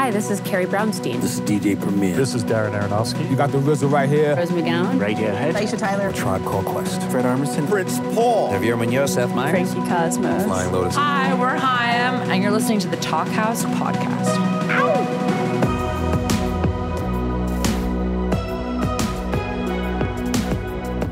Hi, this is Carrie Brownstein. This is DJ Premier. This is Darren Aronofsky. You got the RZA right here. Rose McGowan. Radiohead. Aisha Tyler. Tribe Called Quest. Fred Armisen. Prince Paul. Javier Munoz. Seth Meyers. Tracy Cosmos. Flying Lotus. Hi, we're Chaim, and you're listening to the Talkhouse podcast.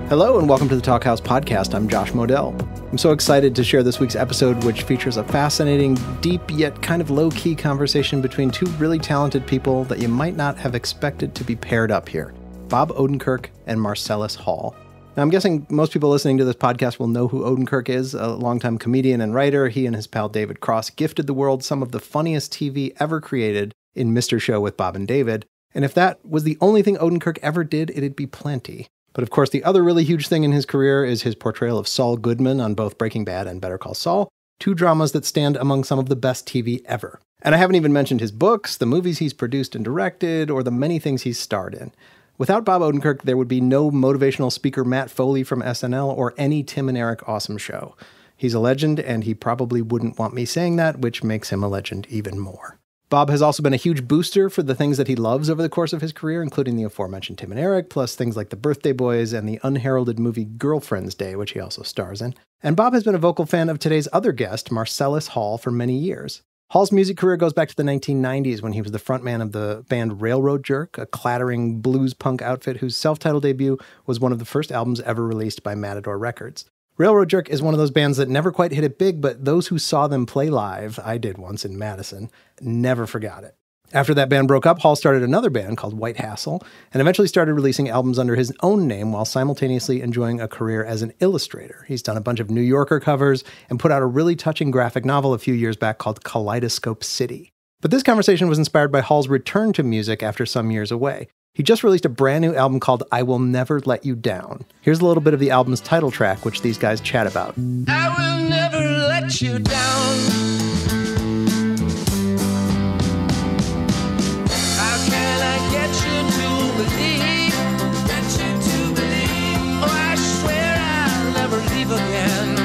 Hello and welcome to the Talkhouse podcast. I'm Josh Modell. I'm so excited to share this week's episode, which features a fascinating, deep, yet kind of low-key conversation between two really talented people that you might not have expected to be paired up here, Bob Odenkirk and Marcellus Hall. Now, I'm guessing most people listening to this podcast will know who Odenkirk is, a longtime comedian and writer. He and his pal David Cross gifted the world some of the funniest TV ever created in Mr. Show with Bob and David. And if that was the only thing Odenkirk ever did, it'd be plenty. But of course, the other really huge thing in his career is his portrayal of Saul Goodman on both Breaking Bad and Better Call Saul, two dramas that stand among some of the best TV ever. And I haven't even mentioned his books, the movies he's produced and directed, or the many things he's starred in. Without Bob Odenkirk, there would be no motivational speaker Matt Foley from SNL or any Tim and Eric awesome show. He's a legend, and he probably wouldn't want me saying that, which makes him a legend even more. Bob has also been a huge booster for the things that he loves over the course of his career, including the aforementioned Tim and Eric, plus things like The Birthday Boys and the unheralded movie Girlfriend's Day, which he also stars in. And Bob has been a vocal fan of today's other guest, Marcellus Hall, for many years. Hall's music career goes back to the 1990s when he was the frontman of the band Railroad Jerk, a clattering blues punk outfit whose self-titled debut was one of the first albums ever released by Matador Records. Railroad Jerk is one of those bands that never quite hit it big, but those who saw them play live, I did once in Madison, never forgot it. After that band broke up, Hall started another band called White Hassle, and eventually started releasing albums under his own name while simultaneously enjoying a career as an illustrator. He's done a bunch of New Yorker covers and put out a really touching graphic novel a few years back called Kaleidoscope City. But this conversation was inspired by Hall's return to music after some years away. He just released a brand new album called I Will Never Let You Down. Here's a little bit of the album's title track, which these guys chat about. I will never let you down. How can I get you to believe? Oh, I swear I'll never leave again.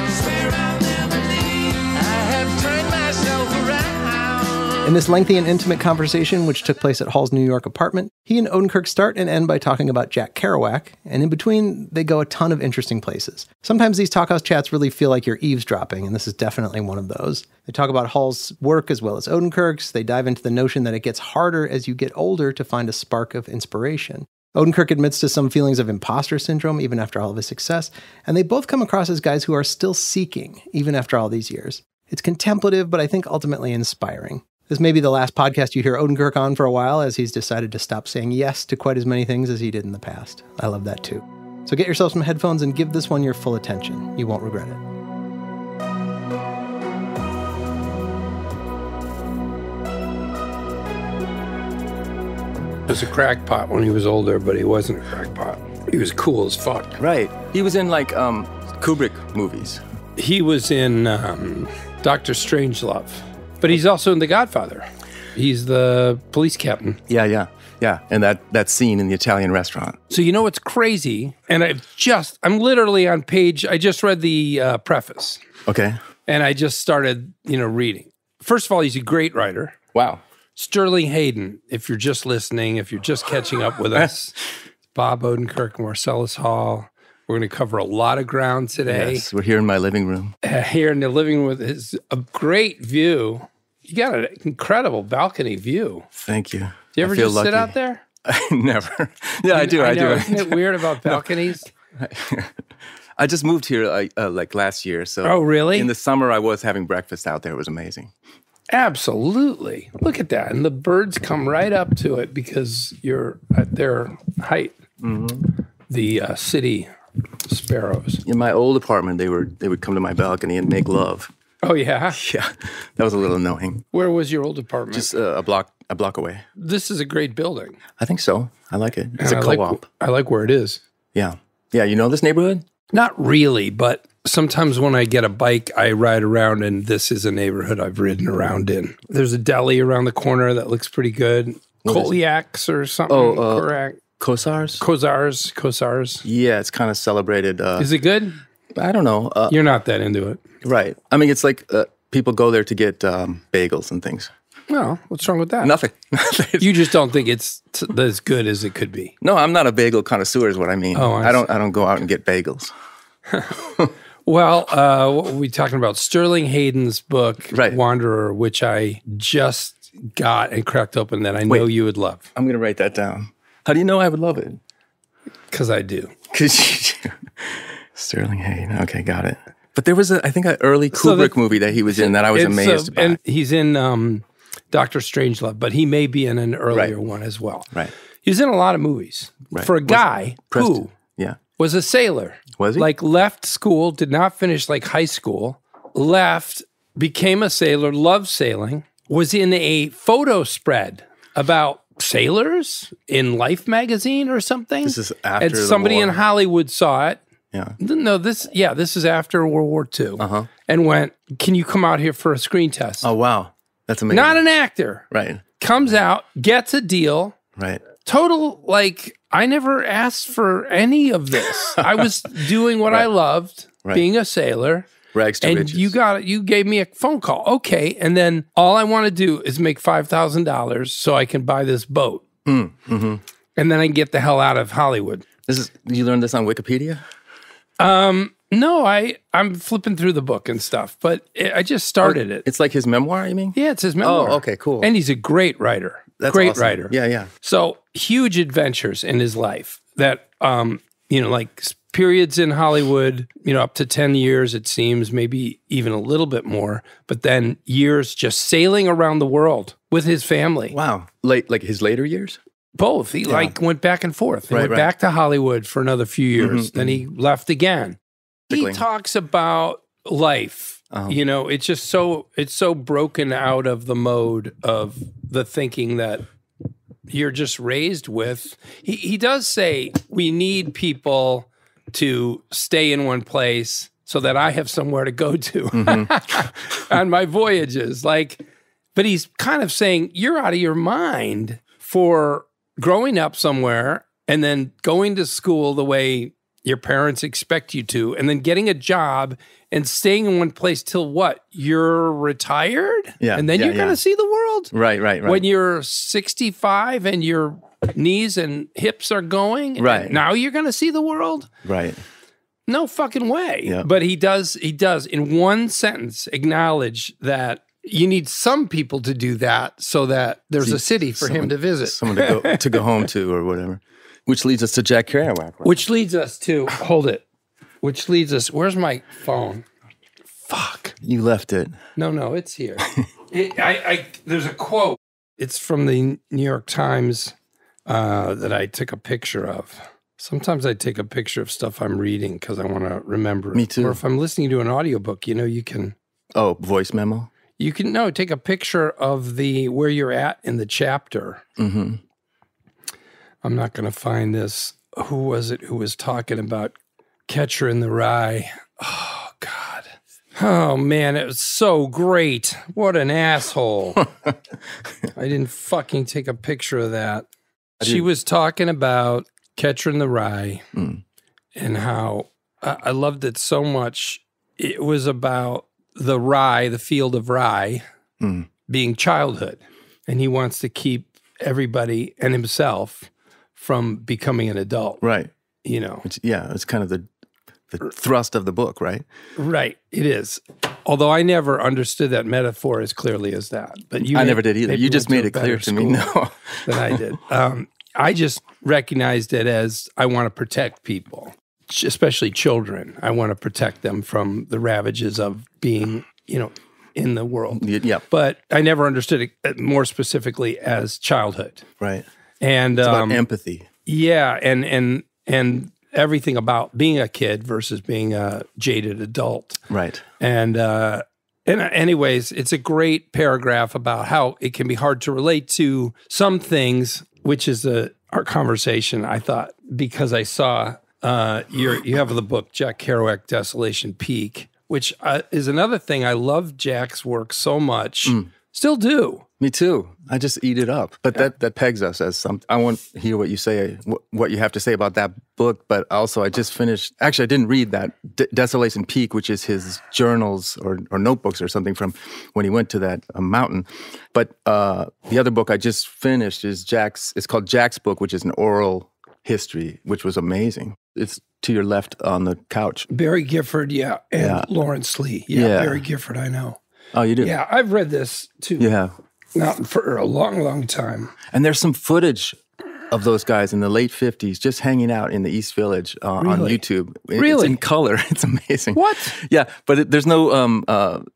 I have turned myself around. In this lengthy and intimate conversation, which took place at Hall's New York apartment, he and Odenkirk start and end by talking about Jack Kerouac, and in between, they go a ton of interesting places. Sometimes these Talkhouse chats really feel like you're eavesdropping, and this is definitely one of those. They talk about Hall's work as well as Odenkirk's. They dive into the notion that it gets harder as you get older to find a spark of inspiration. Odenkirk admits to some feelings of imposter syndrome even after all of his success, and they both come across as guys who are still seeking, even after all these years. It's contemplative, but I think ultimately inspiring. This may be the last podcast you hear Odenkirk on for a while, as he's decided to stop saying yes to quite as many things as he did in the past. I love that too. So get yourself some headphones and give this one your full attention. You won't regret it. He was a crackpot when he was older, but he wasn't a crackpot. He was cool as fuck. Right. He was in, like, Kubrick movies. He was in Dr. Strangelove. But he's also in The Godfather. He's the police captain. Yeah. And that scene in the Italian restaurant. So you know what's crazy? And I'm literally on page, I just read the preface. Okay. And I just started, reading. First of all, he's a great writer. Wow. Sterling Hayden, if you're just listening, if you're just catching up with us. Bob Odenkirk, Marcellus Hall. We're going to cover a lot of ground today. Yes, we're here in my living room. Here in the living room with a great view. You got an incredible balcony view. Thank you. Do you ever just sit out there? Never. Yeah, I do. Isn't it weird about balconies? I just moved here like last year. So oh, really? In the summer, I was having breakfast out there. It was amazing. Absolutely. Look at that. And the birds come right up to it because you're at their height. Mm-hmm. The city sparrows. In my old apartment, they would come to my balcony and make love. Oh, yeah? Yeah, that was a little annoying. Where was your old apartment? Just a block away. This is a great building. I think so. I like it. It's a co-op. I like where it is. Yeah. Yeah, you know this neighborhood? Not really, but sometimes when I get a bike, I ride around, and this is a neighborhood I've ridden around in. There's a deli around the corner that looks pretty good. Koliak's or something, correct? Kozars. Yeah, it's kind of celebrated. Is it good? I don't know. You're not that into it. Right. I mean, it's like people go there to get bagels and things. Well, what's wrong with that? Nothing. You just don't think it's as good as it could be. No, I'm not a bagel connoisseur is what I mean. Oh, I don't go out and get bagels. Well, what were we talking about? Sterling Hayden's book, Right. Wanderer, which I just got and cracked open that I know you would love. I'm going to write that down. How do you know I would love it? Because I do. Because Sterling Hayden. Okay, got it. But there was, I think, an early Kubrick movie that he was in that I was amazed about. And he's in Dr. Strangelove, but he may be in an earlier one as well. Right. He's in a lot of movies. Right. For a guy who was a sailor. Was he? Like left school, did not finish like high school, left, became a sailor, loved sailing, was in a photo spread about sailors in Life magazine or something. This is after and somebody the war. in Hollywood saw it. Yeah. No, this is after World War II. And went, can you come out here for a screen test? Oh, wow. That's amazing. Not an actor. Right. Comes out, gets a deal. Right. Total, like, I never asked for any of this. I was doing what I loved, being a sailher. Rags to riches. You gave me a phone call. Okay. And then all I want to do is make $5,000 so I can buy this boat. And then I can get the hell out of Hollywood. You learned this on Wikipedia? No, I'm flipping through the book and stuff, but I just started it. It's like his memoir, you mean? Yeah, it's his memoir. Oh, okay, cool. And he's a great writer. That's great awesome. writer. Yeah, yeah. So huge adventures in his life that, like periods in Hollywood, up to 10 years, it seems, maybe even a little bit more, but then years just sailing around the world with his family. Wow. Like his later years? Both. He went back and forth. He went back to Hollywood for another few years. Then he left again. He talks about life. It's just it's so broken out of the mode of the thinking that you're just raised with. He does say we need people to stay in one place so that I have somewhere to go to on my voyages. But he's kind of saying you're out of your mind for growing up somewhere and then going to school the way your parents expect you to, and then getting a job and staying in one place till what? You're retired? Yeah. And then you're going to see the world? Right. When you're 65 and your knees and hips are going? Right. Now you're going to see the world? Right. No fucking way. Yeah. But he does in one sentence acknowledge that you need some people to do that so that there's a city for him to visit. Someone to go home to or whatever. Which leads us to Jack Kerouac. Right? Which leads us to, hold it. Which leads us, where's my phone? Fuck. You left it. No, it's here. There's a quote. It's from the New York Times that I took a picture of. Sometimes I take a picture of stuff I'm reading because I want to remember it. Me too. Or if I'm listening to an audiobook, you can. Oh, voice memo? You can, take a picture of where you're at in the chapter. Mm-hmm. I'm not going to find this. Who was it who was talking about Catcher in the Rye? Oh, God. Oh, man, it was so great. What an asshole. I didn't fucking take a picture of that. She was talking about Catcher in the Rye and how I loved it so much. It was about the rye, the field of rye, being childhood. And he wants to keep everybody and himself from becoming an adult. Right. It's kind of the thrust of the book, right? Right, it is. Although I never understood that metaphor as clearly as that. But I never did either. You just made it clear to me now. Than I did. I just recognized it as I want to protect people, especially children. I want to protect them from the ravages of being, in the world. Yeah. But I never understood it more specifically as childhood. Right. And it's about empathy. Yeah, and everything about being a kid versus being a jaded adult. Right. And anyways, it's a great paragraph about how it can be hard to relate to some things, which is our conversation, I thought, because I saw you have the book, Jack Kerouac, Desolation Peak, which is another thing. I love Jack's work so much. Still do. Me too. I just eat it up. But that pegs us as something. I want to hear what you say, what you have to say about that book. But also, I just finished. Actually, I didn't read that Desolation Peak, which is his journals or notebooks or something from when he went to that mountain. But the other book I just finished is Jack's. It's called Jack's Book, which is an oral history, which was amazing. It's to your left on the couch. Barry Gifford, and Lawrence Lee. Yeah, Barry Gifford, I know. Oh, you do? Yeah, I've read this too. Yeah. Not for a long, long time. And there's some footage of those guys in the late 50s just hanging out in the East Village on YouTube. Really? It's in color. It's amazing. What? Yeah, but there's no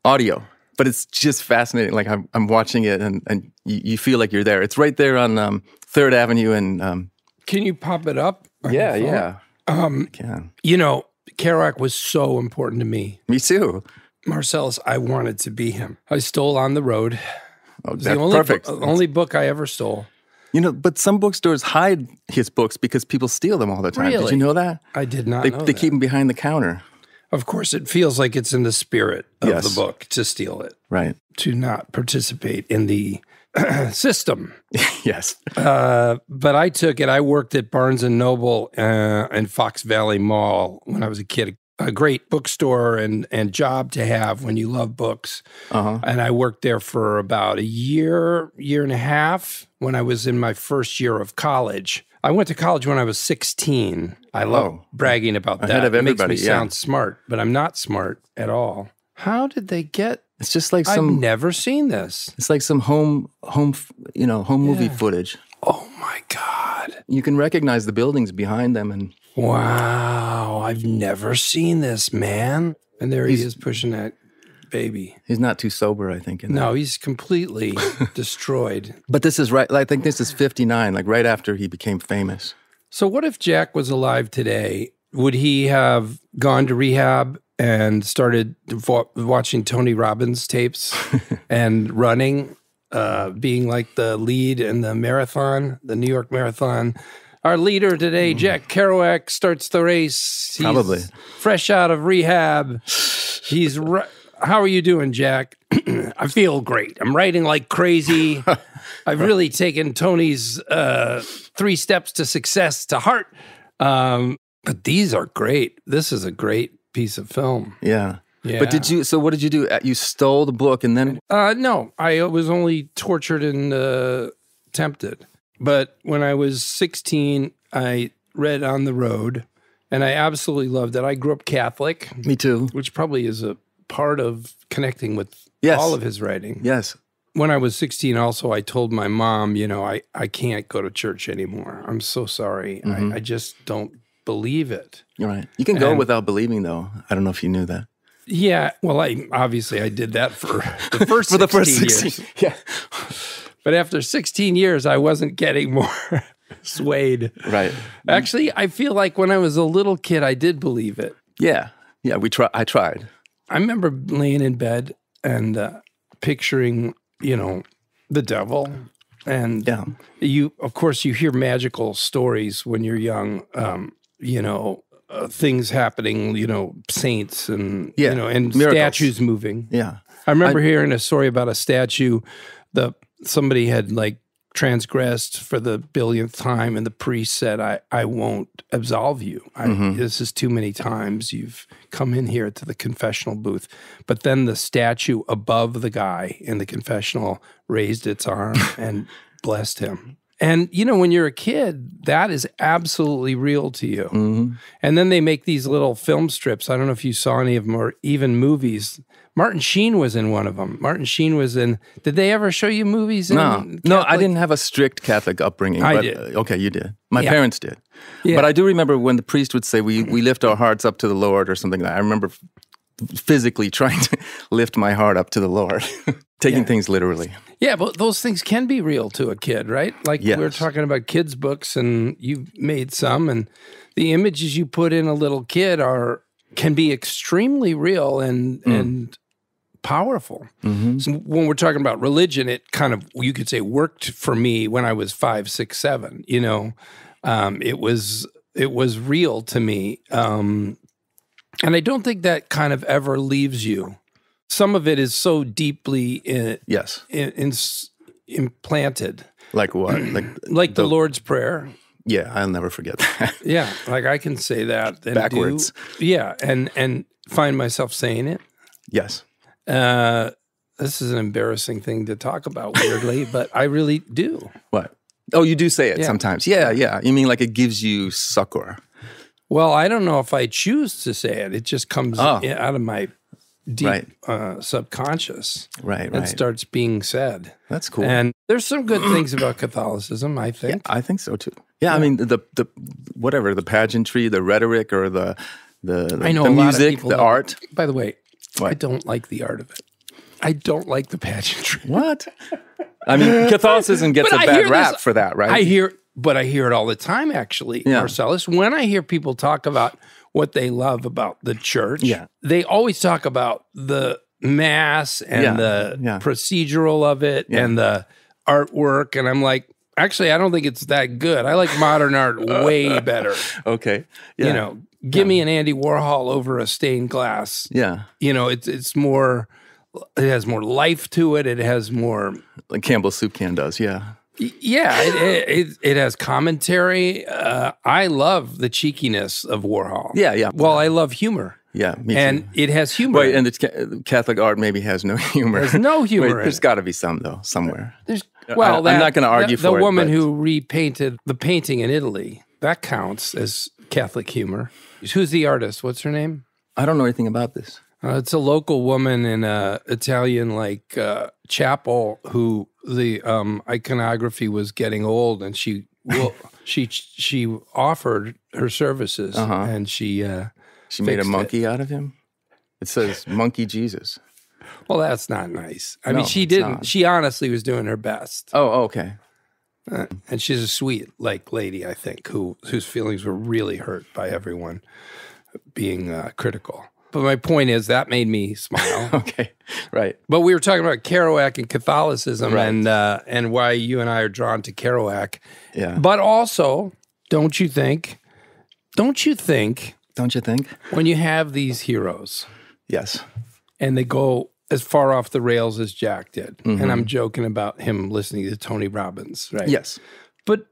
audio. But it's just fascinating. Like I'm watching it and you feel like you're there. It's right there on 3rd Avenue and... Can you pop it up? Yeah. I can. You know, Kerouac was so important to me. Me too. Marcellus, I wanted to be him. I stole On the Road. Oh, It's that's the only perfect. only book I ever stole. You know, but some bookstores hide his books because people steal them all the time. Really? Did you know that? I did not know They that. keep them behind the counter. Of course, it feels like it's in the spirit of Yes. the book to steal it, Right. to not participate in the system. Yes. But I took it. I worked at Barnes & Noble and Fox Valley Mall when I was a kid. A great bookstore and job to have when you love books. And I worked there for about a year and a half when I was in my first year of college. I went to college when I was 16. I love bragging about that. Ahead of It makes everybody, me sound smart, but I'm not smart at all. How did they get... It's just like I've never seen this. It's like some home movie footage. Oh my God. You can recognize the buildings behind them and Wow. I've never seen this, man. And there he is pushing that baby. he's not too sober, I think. In No, that. he's completely destroyed. But this is right. I think this is 59, like right after he became famous. So what if Jack was alive today? Would he have gone to rehab and started watching Tony Robbins tapes and running, being like the lead in the marathon, the New York Marathon? Our leader today, Jack Kerouac, starts the race. He's Probably. fresh out of rehab. How are you doing, Jack? I feel great. I'm writing like crazy. I've really taken Tony's 3 steps to success to heart. But these are great. This is a great piece of film. Yeah. Yeah. But so what did you do? You stole the book and then... No, I was only tortured and tempted. But when I was 16, I read On the Road, and I absolutely loved it. I grew up Catholic. Me too. Which probably is a part of connecting with all of his writing. Yes. When I was 16 also, I told my mom, I can't go to church anymore. I'm so sorry. Mm-hmm. I just don't believe it. You're right. You can go without believing, though. I don't know if you knew that. Yeah. Well, I did that for the first For the first 16 16 years. Yeah. But after 16 years, I wasn't getting more swayed. Right. Actually, I feel like when I was a little kid, I did believe it. Yeah. Yeah, I tried. I remember laying in bed and picturing, the devil. And of course, you hear magical stories when you're young, things happening, saints and, and miracles. statues moving. Yeah. I remember hearing a story about a statue somebody had transgressed for the billionth time, and the priest said, I won't absolve you. This is too many times you've come in here to the confessional booth. But then the statue above the guy in the confessional raised its arm and blessed him. And, when you're a kid, that is absolutely real to you. Mm-hmm. And then they make these little film strips. I don't know if you saw any of them, or even movies. Martin Sheen was in one of them. Martin Sheen was in... Did they ever show you movies? No, I didn't have a strict Catholic upbringing. I but, did. Okay, you did. My parents did. Yeah. But I do remember when the priest would say, we lift our hearts up to the Lord or something like that. I remember physically trying to lift my heart up to the Lord, taking things literally. Yeah, but those things can be real to a kid, right? Like Yes. we were talking about kids' books, and you've made some, and the images you put in a little kid can be extremely real and powerful. Mm-hmm. So when we're talking about religion, it kind of, you could say, worked for me when I was 5, 6, 7. It was real to me, and I don't think that kind of ever leaves you. some of it is so deeply Yes. implanted. Like what? Like the Lord's Prayer. Yeah, I'll never forget that. Yeah, like I can say that and backwards. Yeah, and find myself saying it. Yes. This is an embarrassing thing to talk about weirdly, but I really do. What? Oh, you do say it sometimes. Yeah. You mean like it gives you succor? Well, I don't know if I choose to say it. It just comes out of my deep subconscious. Right. And starts being said. That's cool. And there's some good things about Catholicism, I think. Yeah, I think so too. Yeah, I mean the whatever, the pageantry, the rhetoric, or the I know the a lot music, of people the art. By the way, What? I don't like the art of it. I don't like the pageantry. What? I mean, Catholicism gets a But I bad hear rap this- for that, right? I hear it all the time, actually, Yeah. Marcellus. When I hear people talk about what they love about the church, Yeah. they always talk about the mass and the procedural of it and the artwork. And I'm like, actually, I don't think it's that good. I like modern art way better. Okay. Yeah. You know, give me an Andy Warhol over a stained glass. Yeah. You know, it's more, it has more life to it. It has more, Like Campbell's Soup Can does, yeah. yeah, it has commentary. I love the cheekiness of Warhol. Yeah. Well, I love humor. Yeah, me And too. it has humor. Wait, and the Catholic art maybe has no humor. There's no humor Wait, in there's it. got to be some, though, somewhere. Well, I'm not going to argue the for it. The woman but- who repainted the painting in Italy, that counts as Catholic humor. Who's the artist? What's her name? I don't know anything about this. It's a local woman in a Italian chapel who the iconography was getting old, and she offered her services, and she made a fixed monkey out of him. It says Monkey Jesus. Well, that's not nice. I No, mean, she it's didn't. not. She honestly was doing her best, Oh, okay. and she's a sweet lady, I think, whose feelings were really hurt by everyone being critical. But my point is that made me smile. Okay, right. But we were talking about Kerouac and Catholicism, Right. and why you and I are drawn to Kerouac. Yeah. But also, don't you think Don't you think? when you have these heroes Yes. and they go as far off the rails as Jack did, Mm-hmm. and I'm joking about him listening to Tony Robbins, right? Yes. But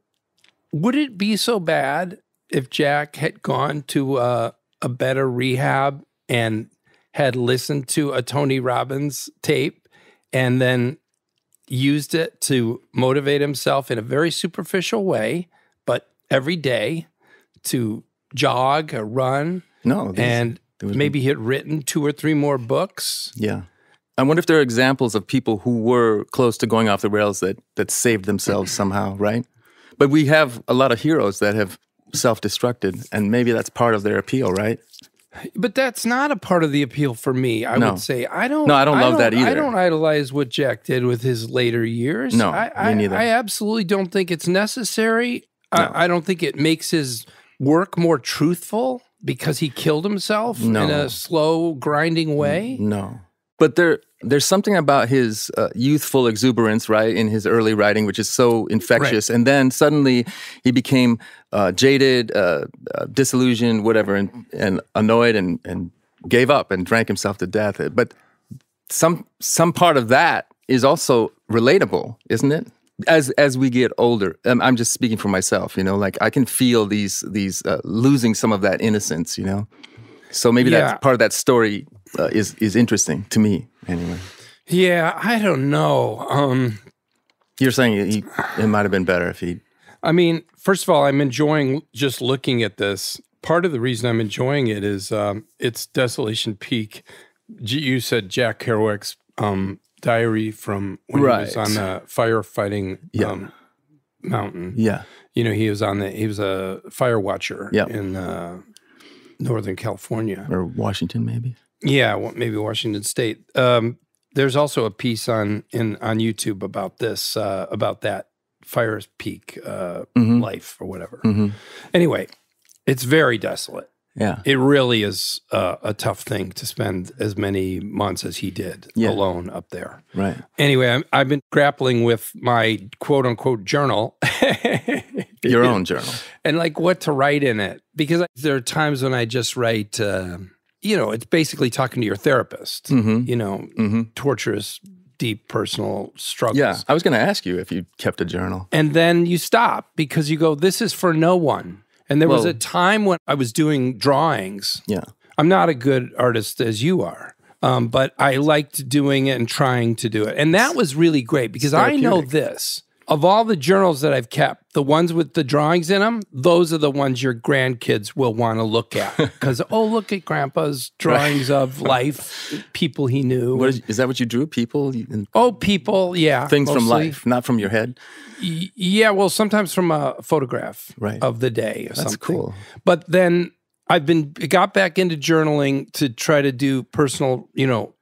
would it be so bad if Jack had gone to a better rehab and had listened to a Tony Robbins tape and then used it to motivate himself in a very superficial way, but every day to jog or run? No. And maybe he had written 2 or 3 more books. Yeah. I wonder if there are examples of people who were close to going off the rails that saved themselves somehow, right? But we have a lot of heroes that have self-destructed, and maybe that's part of their appeal, right? But that's not a part of the appeal for me. I No. would say I don't love that either. I don't idolize what Jack did with his later years. No, I me neither. I absolutely don't think it's necessary. I don't think it makes his work more truthful because he killed himself in a slow, grinding way. No. But there's something about his youthful exuberance, right, in his early writing, which is so infectious. Right. And then suddenly he became jaded, disillusioned, whatever, and annoyed and gave up and drank himself to death. But some part of that is also relatable, isn't it? As we get older, I'm just speaking for myself, like I can feel these losing some of that innocence, So maybe that's part of that story is interesting to me, anyway. Yeah, I don't know. You're saying it might have been better if he. I mean, first of all, I'm enjoying just looking at this. Part of the reason I'm enjoying it is it's Desolation Peak. You said Jack Kerouac's diary from when he was on the firefighting mountain. Yeah. He was a fire watcher Yeah. in Northern California. Or Washington, maybe. Yeah, maybe Washington State. There's also a piece on YouTube about this, about that fire peak life or whatever. Mm-hmm. Anyway, it's very desolate. Yeah. It really is a tough thing to spend as many months as he did alone up there. Right. Anyway, I've been grappling with my quote-unquote journal. Your own journal. And what to write in it. Because there are times when I just write, it's basically talking to your therapist, torturous, deep personal struggles. Yeah, I was going to ask you if you kept a journal. And then you stop because you go, this is for no one. And there was a time when I was doing drawings. Yeah. I'm not a good artist as you are, but I liked doing it and trying to do it. And that was really great because I know this. Of all the journals that I've kept, the ones with the drawings in them, those are the ones your grandkids will want to look at. Because, look at Grandpa's drawings of life, people he knew. Is that what you drew? People? People, yeah. Things mostly. from life, not from your head? Yeah, well, sometimes from a photograph of the day or something. That's cool. But then got back into journaling to try to do personal,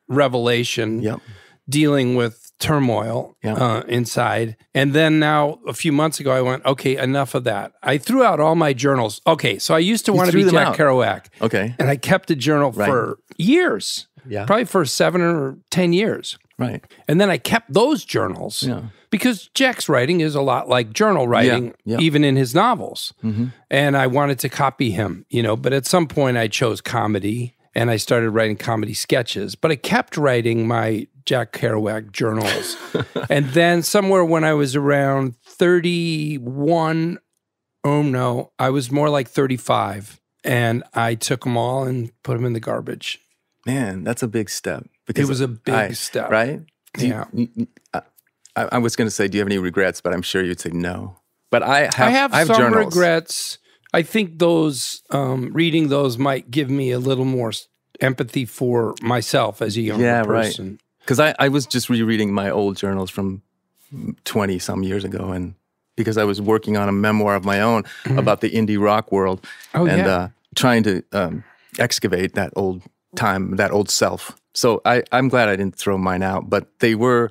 revelation, dealing with turmoil inside. And then now, a few months ago, I went, okay, enough of that. I threw out all my journals. Okay, so I used to want to be Jack Kerouac. Okay. And I kept a journal for years. Yeah. Probably for 7 or 10 years. Right. And then I kept those journals because Jack's writing is a lot like journal writing, even in his novels. Mm-hmm. And I wanted to copy him, but at some point I chose comedy and I started writing comedy sketches, but I kept writing my Jack Kerouac journals. And then somewhere when I was around 31, I was more like 35, and I took them all and put them in the garbage. Man, that's a big step. Because it was a big step. Right? Yeah. I was going to say, do you have any regrets? But I'm sure you'd say no. But I have some journals. Regrets. I think those, reading those might give me a little more empathy for myself as a younger person. Right. Because I was just rereading my old journals from 20-some years ago, and because I was working on a memoir of my own about the indie rock world, trying to excavate that old time, that old self. So I'm glad I didn't throw mine out, but they were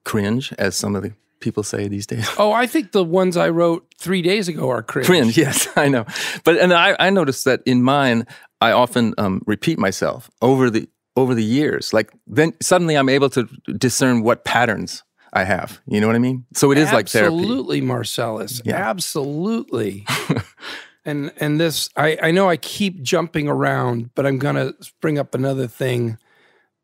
cringe, as some of the people say these days. Oh, I think the ones I wrote 3 days ago are cringe. Cringe, yes, I know. And I noticed that in mine, I often repeat myself over the years. Like then suddenly I'm able to discern what patterns I have. You know what I mean? So it is like therapy. Absolutely, Marcellus. Yeah. Absolutely. And this, I know I keep jumping around, but I'm going to bring up another thing.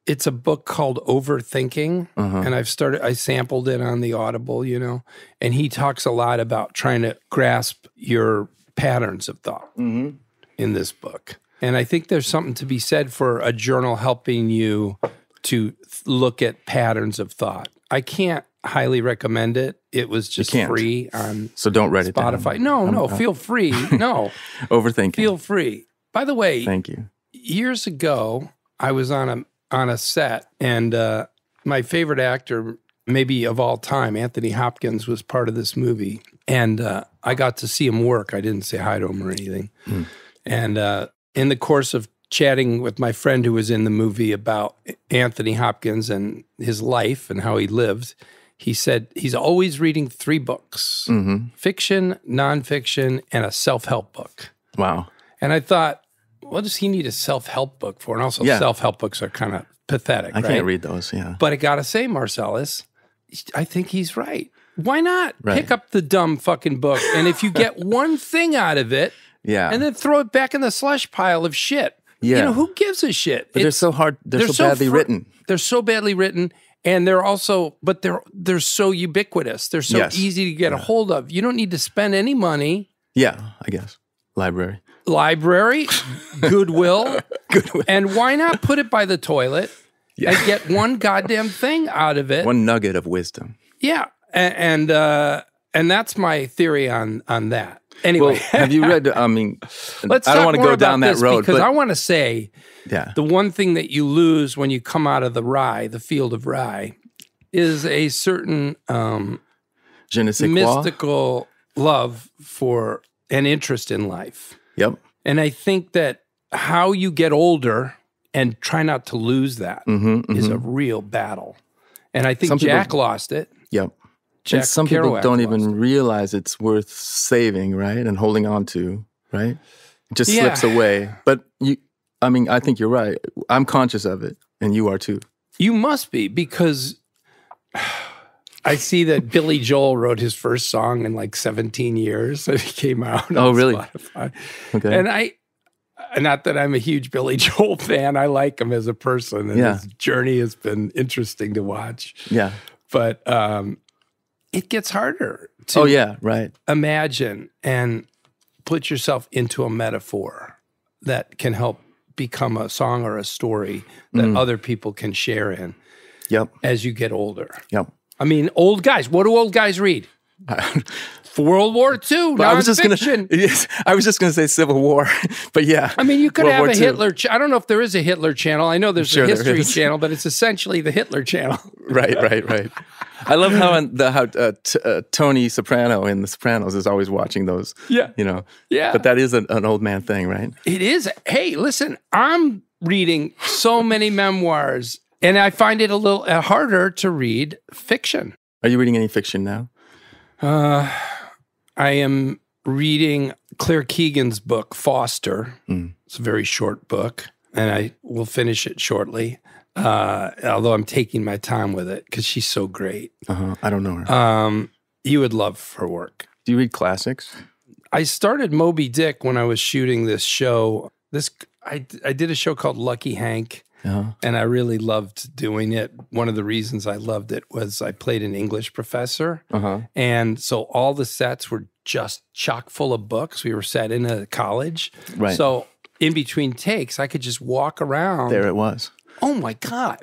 It's a book called Overthinking, and I sampled it on the Audible, and he talks a lot about trying to grasp your patterns of thought in this book. And I think there's something to be said for a journal helping you to look at patterns of thought. I can't highly recommend it. It was just free on so don't write Spotify. It down. No, feel free. No. Overthinking. Feel free. By the way, thank you. Years ago, I was on a set, and my favorite actor, maybe of all time, Anthony Hopkins, was part of this movie. And I got to see him work. I didn't say hi to him or anything. And in the course of chatting with my friend who was in the movie about Anthony Hopkins and his life and how he lived, he said he's always reading 3 books, fiction, nonfiction, and a self-help book. Wow. And I thought, what does he need a self-help book for? And also self-help books are kind of pathetic, I can't read those, But I got to say, Marcellus, I think he's right. Why not pick up the dumb fucking book? And if you get one thing out of it, and then throw it back in the slush pile of shit. Yeah. Who gives a shit? But they're so hard. They're so badly written. They're so badly written, and they're also, but they're so ubiquitous. They're so easy to get a hold of. You don't need to spend any money. Yeah, I guess. Library, Goodwill. And why not put it by the toilet and get one goddamn thing out of it? One nugget of wisdom. Yeah, and that's my theory on that. Anyway, have you read? I mean, let's I don't want to go down that road because I want to say, the one thing that you lose when you come out of the field of rye, is a certain mystical love for an interest in life. Yep. And I think that how you get older and try not to lose that is a real battle. And I think Jack lost it. Yep. Jack some Kerouac people don't even realize it's worth saving, right? And holding on to, right? It just slips away. But I think you're right. I'm conscious of it, and you are too. You must be, because I see that Billy Joel wrote his first song in like 17 years that he came out on really? Spotify. Okay. And not that I'm a huge Billy Joel fan. I like him as a person, and his journey has been interesting to watch. Yeah. But it gets harder to imagine and put yourself into a metaphor that can help become a song or a story that other people can share in as you get older. Yep. I mean, old guys. What do old guys read? World War II, nonfiction. I was just going to say Civil War, but yeah. I mean, you could have a Hitler. I don't know if there is a Hitler channel. I know there's a History channel, but it's essentially the Hitler channel. Right. I love how Tony Soprano in The Sopranos is always watching those. Yeah. Yeah. But that is an old man thing, right? It is. Hey, listen, I'm reading so many memoirs, and I find it a little harder to read fiction. Are you reading any fiction now? I am reading Claire Keegan's book, Foster. It's a very short book, and I will finish it shortly, although I'm taking my time with it because she's so great. I don't know her. You would love her work. Do you read classics? I started Moby Dick when I was shooting this show. I did a show called Lucky Hank, and I really loved doing it. One of the reasons I loved it was I played an English professor, and so all the sets were just chock full of books. We were set in a college. Right. So in between takes, I could just walk around. There it was. Oh, my God.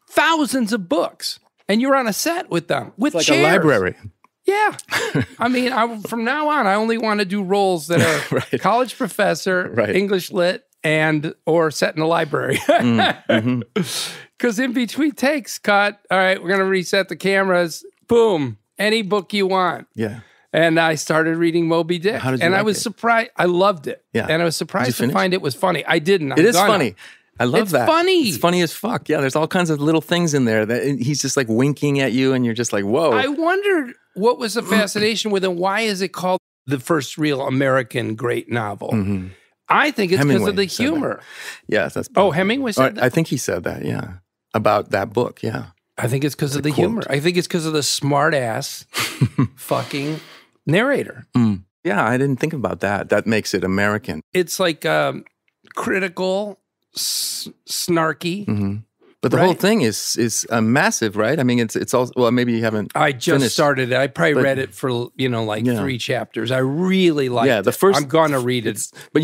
Thousands of books. And you're on a set with them, with like chairs. A library. Yeah. I mean, from now on, I only want to do roles that are college professor, English lit, or set in a library. Because in between takes, cut, all right, we're going to reset the cameras. Boom. Any book you want. Yeah. And I started reading Moby Dick. How did you like I was surprised. I loved it. Yeah. And I was surprised to find it was funny. I didn't. It is funny. I love that. It's funny. It's funny as fuck. Yeah, there's all kinds of little things in there that he's just like winking at you and you're just like, whoa. I wondered what was the fascination with it. Why is it called the first real American great novel? I think it's because of the humor. Yes, that's Hemingway said that? I think he said that, yeah. About that book, yeah. I think it's because of the humor. I think it's because of the smart ass fucking narrator. Yeah, I didn't think about that. That makes it American. It's like critical, snarky. But the whole thing is massive, right? I mean, it's all, well, maybe you haven't I just finished. Started it. I probably read it for, 3 chapters. I really liked it. The first, I'm going to read it. But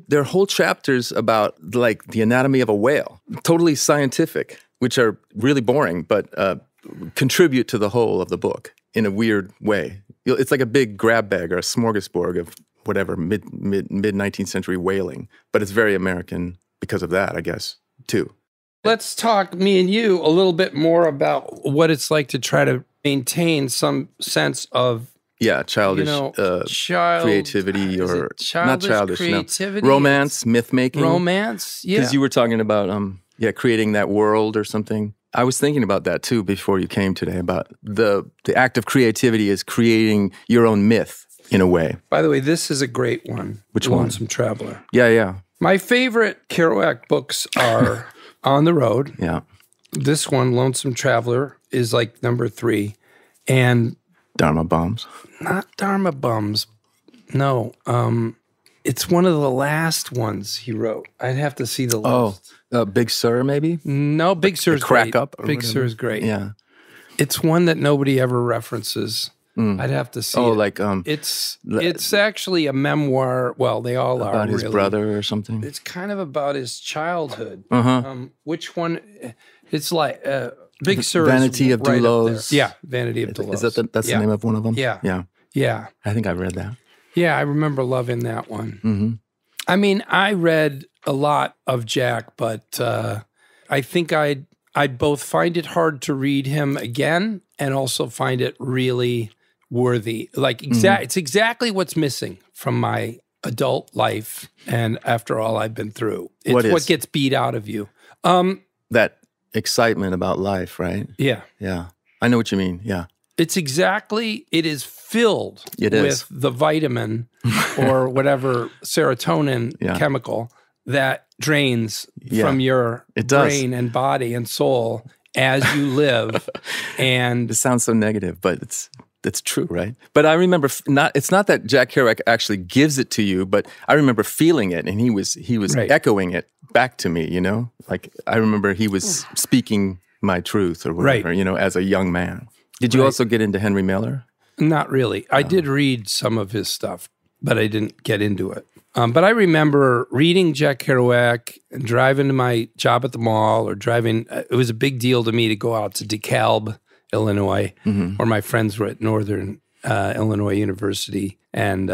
there are whole chapters about like the anatomy of a whale, totally scientific, which are really boring, but contribute to the whole of the book in a weird way. It's like a big grab bag or a smorgasbord of whatever, mid 19th century whaling, but it's very American because of that, I guess, too. Let's talk, me and you, a little bit more about what it's like to try to maintain some sense of childish creativity, or not childish, creativity, romance, myth making, romance. Yeah, because you were talking about creating that world or something. I was thinking about that too before you came today. About the act of creativity is creating your own myth in a way. By the way, this is a great one. Which one? Lonesome Traveler. Yeah. My favorite Kerouac books are On the Road. Yeah. This one, Lonesome Traveler, is like number 3. And Dharma Bums. Not Dharma Bums. No. It's one of the last ones he wrote. I'd have to see the list. Big Sur, maybe? No, Big Sur's Crack great. Up? Big Sur's great. Yeah. It's one that nobody ever references. I'd have to see. It's actually a memoir. Well, they all are about his brother or something. It's kind of about his childhood. Which one? It's like Big Sur. Vanity of right Doulos. Yeah, Vanity of Doulos. Is that's the name of one of them? Yeah. I think I read that. Yeah, I remember loving that one. I mean, I read a lot of Jack, but I think I'd both find it hard to read him again and also find it really worthy. Like it's exactly what's missing from my adult life and after all I've been through. It's what gets beat out of you. That excitement about life, right? Yeah. Yeah. I know what you mean. Yeah. It is filled with the vitamin or whatever serotonin chemical that drains from your brain and body and soul as you live. And it sounds so negative, but it's that's true, right? But I remember it's not that Jack Kerouac actually gives it to you, but I remember feeling it, and he was Right. echoing it back to me, you know? Like, I remember he was speaking my truth or whatever, Right. you know, as a young man. Did you also get into Henry Miller? Not really. I did read some of his stuff, but I didn't get into it. But I remember reading Jack Kerouac and driving to my job at the mall or driving. It was a big deal to me to go out to DeKalb, Illinois, where my friends were at Northern Illinois University, and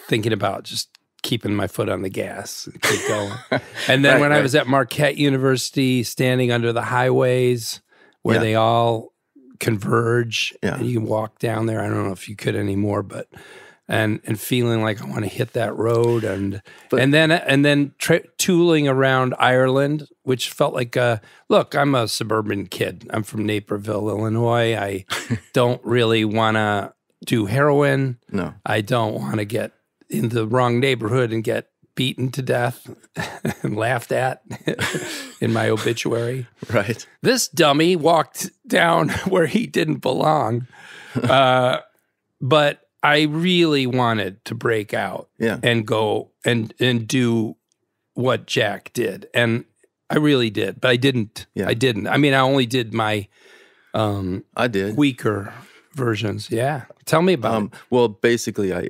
thinking about just keeping my foot on the gas and keep going. And then when I was at Marquette University, standing under the highways where they all converge, and you can walk down there. I don't know if you could anymore, but and feeling like I want to hit that road, and then tooling around Ireland, which felt like look, I'm a suburban kid. I'm from Naperville, Illinois. I don't really want to do heroin. No, I don't want to get in the wrong neighborhood and get beaten to death and laughed at in my obituary. right. This dummy walked down where he didn't belong. But I really wanted to break out and go and do what Jack did. And I really did, but I didn't. Yeah. I didn't. I mean, I only did my I did. weaker versions. Yeah. Tell me about it. Well, basically, I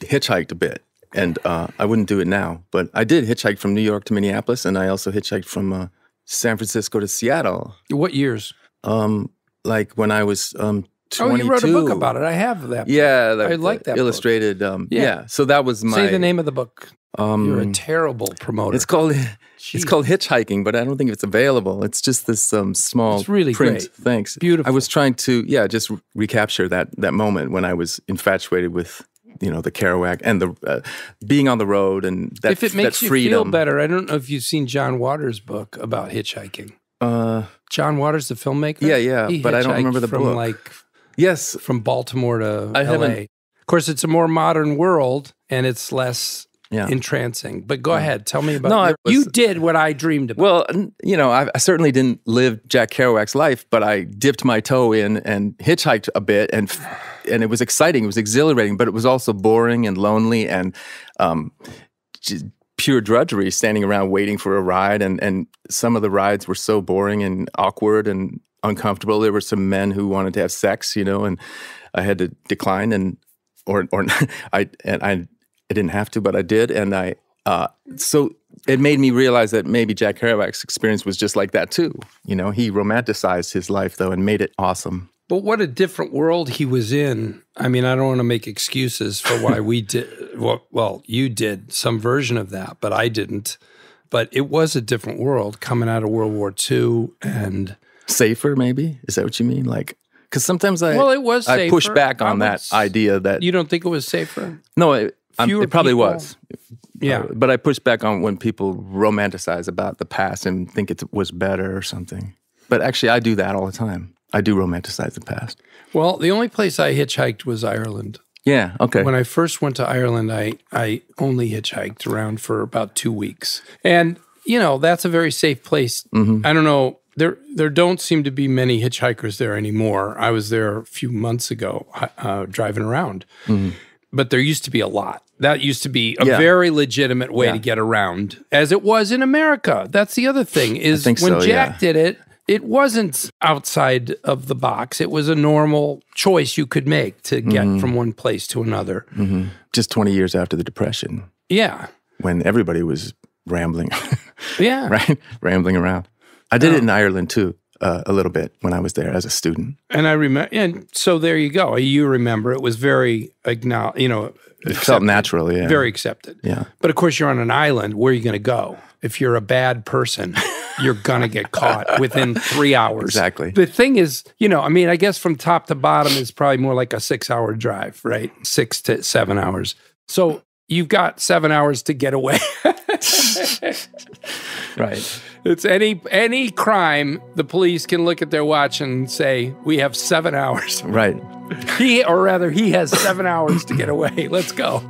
hitchhiked a bit, and I wouldn't do it now, but I did hitchhike from New York to Minneapolis, and I also hitchhiked from San Francisco to Seattle. What years? Like when I was 22. Oh, you wrote a book about it. I have that book. Yeah, I like that book. illustrated. Yeah, so that was my. Say the name of the book. You're a terrible promoter. It's called Hitchhiking, but I don't think it's available. It's just this small It's really print. great. Thanks. Beautiful. I was trying to just recapture that moment when I was infatuated with the Kerouac and the being on the road and that if it makes that you freedom. feel better, I don't know if you've seen John Waters' book about hitchhiking. John Waters, the filmmaker. Yeah, He but I don't hitchhiked remember the from book. Yes, from Baltimore to I LA. haven't- Of course, it's a more modern world and it's less Yeah. entrancing. But go ahead, tell me about. No, you did what I dreamed about. Well, I certainly didn't live Jack Kerouac's life, but I dipped my toe in and hitchhiked a bit, and it was exciting. It was exhilarating, but it was also boring and lonely and just pure drudgery, standing around waiting for a ride. And some of the rides were so boring and awkward and uncomfortable. There were some men who wanted to have sex, and I had to decline, or I didn't have to, but I did, and so it made me realize that maybe Jack Kerouac's experience was just like that too. He romanticized his life though and made it awesome. But what a different world he was in. I mean, I don't want to make excuses for why we did. Well, you did some version of that, but I didn't. But it was a different world coming out of World War II and safer. Maybe is that what you mean? Like, because sometimes it was I safer. push back on that idea that you don't think it was safer. No, it probably people. was. Yeah. But I push back on when people romanticize about the past and think it was better or something. But actually, I do that all the time. I do romanticize the past. Well, the only place I hitchhiked was Ireland. Yeah, okay. When I first went to Ireland, I only hitchhiked around for about 2 weeks. And, that's a very safe place. Mm-hmm. I don't know. There don't seem to be many hitchhikers there anymore. I was there a few months ago driving around. Mm-hmm. But there used to be a lot. That used to be a very legitimate way to get around, as it was in America. That's the other thing, is when Jack did it, it wasn't outside of the box. It was a normal choice you could make to get from one place to another. Mm-hmm. Just 20 years after the Depression. Yeah. When everybody was rambling. Yeah. Right? Rambling around. I did it in Ireland, too, a little bit when I was there as a student. And I remember, and so there you go. You remember it was very, it felt natural, yeah. Very accepted. Yeah. But of course, you're on an island. Where are you going to go? If you're a bad person, you're going to get caught within 3 hours. Exactly. The thing is, I guess from top to bottom is probably more like a 6-hour drive, right? 6 to 7 hours. So you've got 7 hours to get away. Right. It's any crime, the police can look at their watch and say, we have 7 hours. Right. He has 7 hours to get away. Let's go.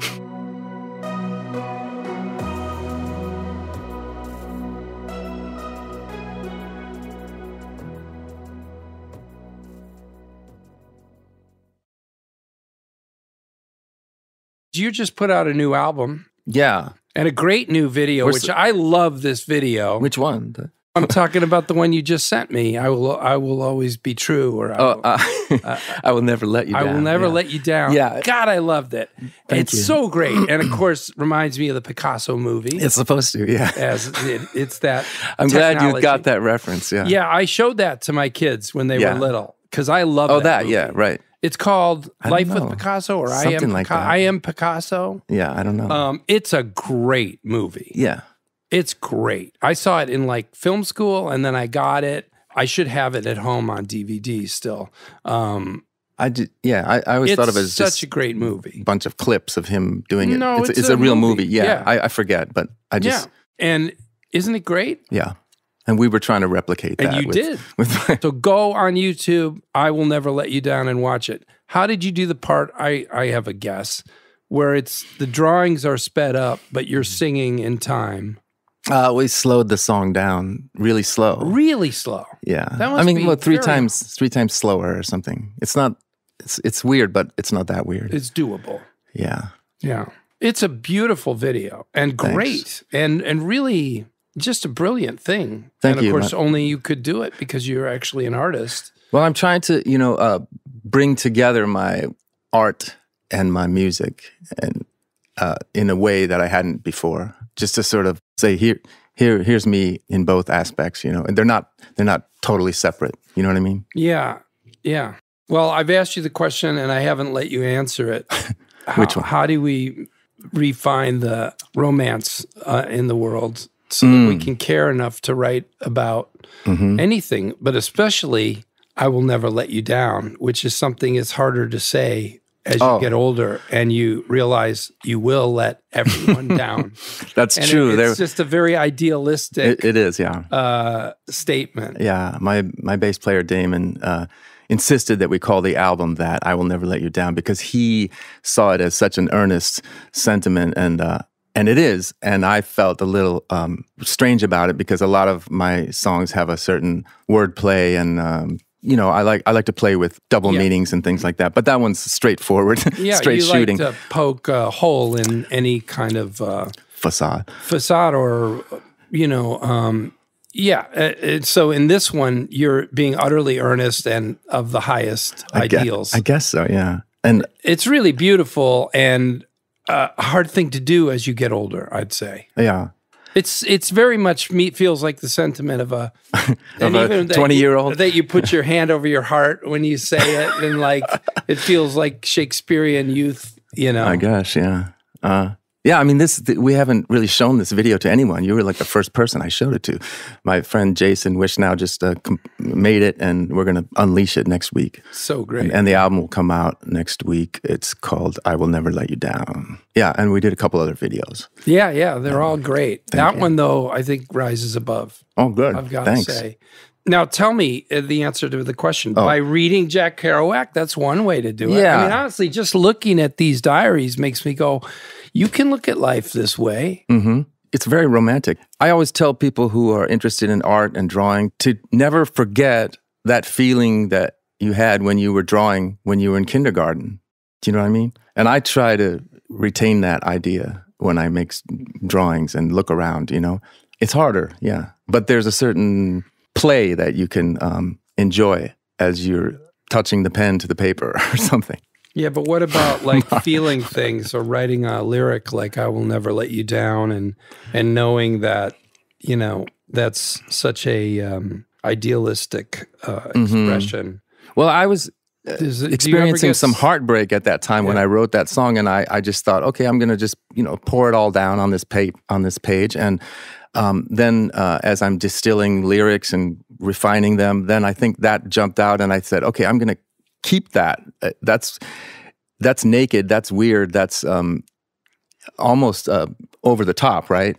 you just put out a new album. Yeah. And a great new video, which I love this video. Which one? I'm talking about the one you just sent me. I will always be true, or I will never let you down. I will never let you down. Yeah. God, I loved it. It's so great. And of course, reminds me of the Picasso movie. It's supposed to, yeah. It's that I'm glad you got that reference, yeah. Yeah, I showed that to my kids when they were little, because I love that movie. Yeah, right. It's called Life with Picasso, or Something like that. I Am Picasso. Yeah, I don't know. It's a great movie. Yeah. It's great. I saw it in like film school, and then I got it. I should have it at home on DVD still. I did. Yeah, I always thought of it as such just a great movie. A bunch of clips of him doing it. No, it's a real movie. Yeah, I forget, but I just. Yeah, and isn't it great? Yeah, and we were trying to replicate that. And you did. So go on YouTube. I Will Never Let You Down and watch it. How did you do the part? I have a guess where it's the drawings are sped up, but you're singing in time. We slowed the song down really slow. Really slow. Yeah. That must be three times slower or something. It's not. It's weird, but it's not that weird. It's doable. Yeah. Yeah. It's a beautiful video and great and really just a brilliant thing. Thank you. And of course, only you could do it because you're actually an artist. Well, I'm trying to, bring together my art and my music, and in a way that I hadn't before. Just to sort of say, here's me in both aspects, and they're not totally separate. You know what I mean? Yeah, yeah. Well, I've asked you the question, and I haven't let you answer it. Which one? How do we refine the romance in the world so that we can care enough to write about anything, but especially I Will Never Let You Down, which is something that's harder to say as you get older and you realize you will let everyone down. That's and true. It's just a very idealistic it is, yeah. Statement. Yeah, my bass player, Damon, insisted that we call the album that, I Will Never Let You Down, because he saw it as such an earnest sentiment, and it is. And I felt a little strange about it because a lot of my songs have a certain wordplay and I like to play with double meanings and things like that. But that one's straightforward, straight shooting. Like to poke a hole in any kind of facade, or so in this one, you're being utterly earnest and of the highest ideals. I guess so. Yeah, and it's really beautiful and a hard thing to do as you get older, I'd say. Yeah. It's very much feels like the sentiment of a 20-year-old that you put your hand over your heart when you say it, and like it feels like Shakespearean youth, I guess, yeah. I mean, we haven't really shown this video to anyone. You were like the first person I showed it to. My friend Jason Wishnow just made it, and we're going to unleash it next week. So great. And the album will come out next week. It's called I Will Never Let You Down. Yeah, and we did a couple other videos. Yeah, they're all great. That one, though, I think rises above. Oh, good. I've got to say. Now, tell me the answer to the question. By reading Jack Kerouac, that's one way to do it. Yeah. I mean, honestly, just looking at these diaries makes me go, you can look at life this way. Mm-hmm. It's very romantic. I always tell people who are interested in art and drawing to never forget that feeling that you had when you were drawing when you were in kindergarten. Do you know what I mean? And I try to retain that idea when I make drawings and look around, It's harder, yeah. But there's a certain play that you can enjoy as you're touching the pen to the paper or something. Yeah, but what about like feeling things or writing a lyric like I Will Never Let You Down and knowing that, that's such a idealistic expression? Well, I was experiencing some heartbreak at that time when I wrote that song, and I just thought, okay, I'm going to just, pour it all down on this page. And then as I'm distilling lyrics and refining them, then I think that jumped out and I said, okay, I'm going to keep that. That's naked. That's weird. That's almost over the top, right?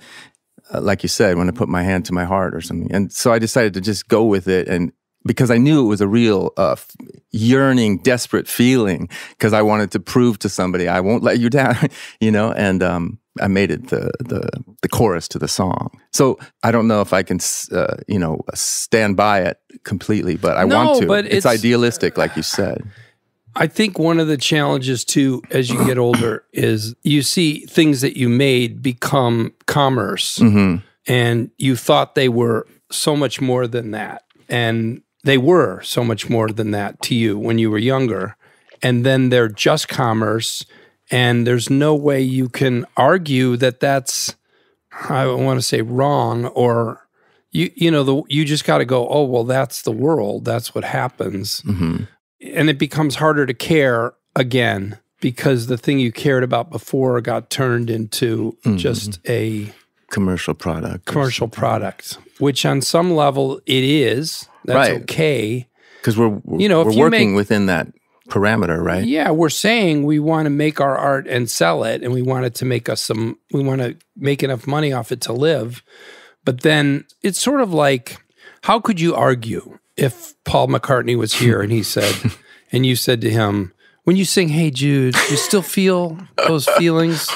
Like you said, when I put my hand to my heart or something. And so I decided to just go with it, and because I knew it was a real yearning, desperate feeling, because I wanted to prove to somebody I won't let you down, and I made it the chorus to the song. So I don't know if I can, stand by it completely, but I want to. But it's idealistic, like you said. I think one of the challenges too, as you get older, is you see things that you made become commerce, and you thought they were so much more than that, and they were so much more than that to you when you were younger, and then they're just commerce, and there's no way you can argue that that's, I want to say, wrong, or you just got to go, oh, well, that's the world, that's what happens. And it becomes harder to care again because the thing you cared about before got turned into just a commercial product, which on some level it is. That's right. okay. Because we're working within that parameter, right? Yeah, we're saying we want to make our art and sell it, and we want it to make us we want to make enough money off it to live. But then it's sort of like, how could you argue if Paul McCartney was here and he said, and you said to him, when you sing Hey Jude, you still feel those feelings?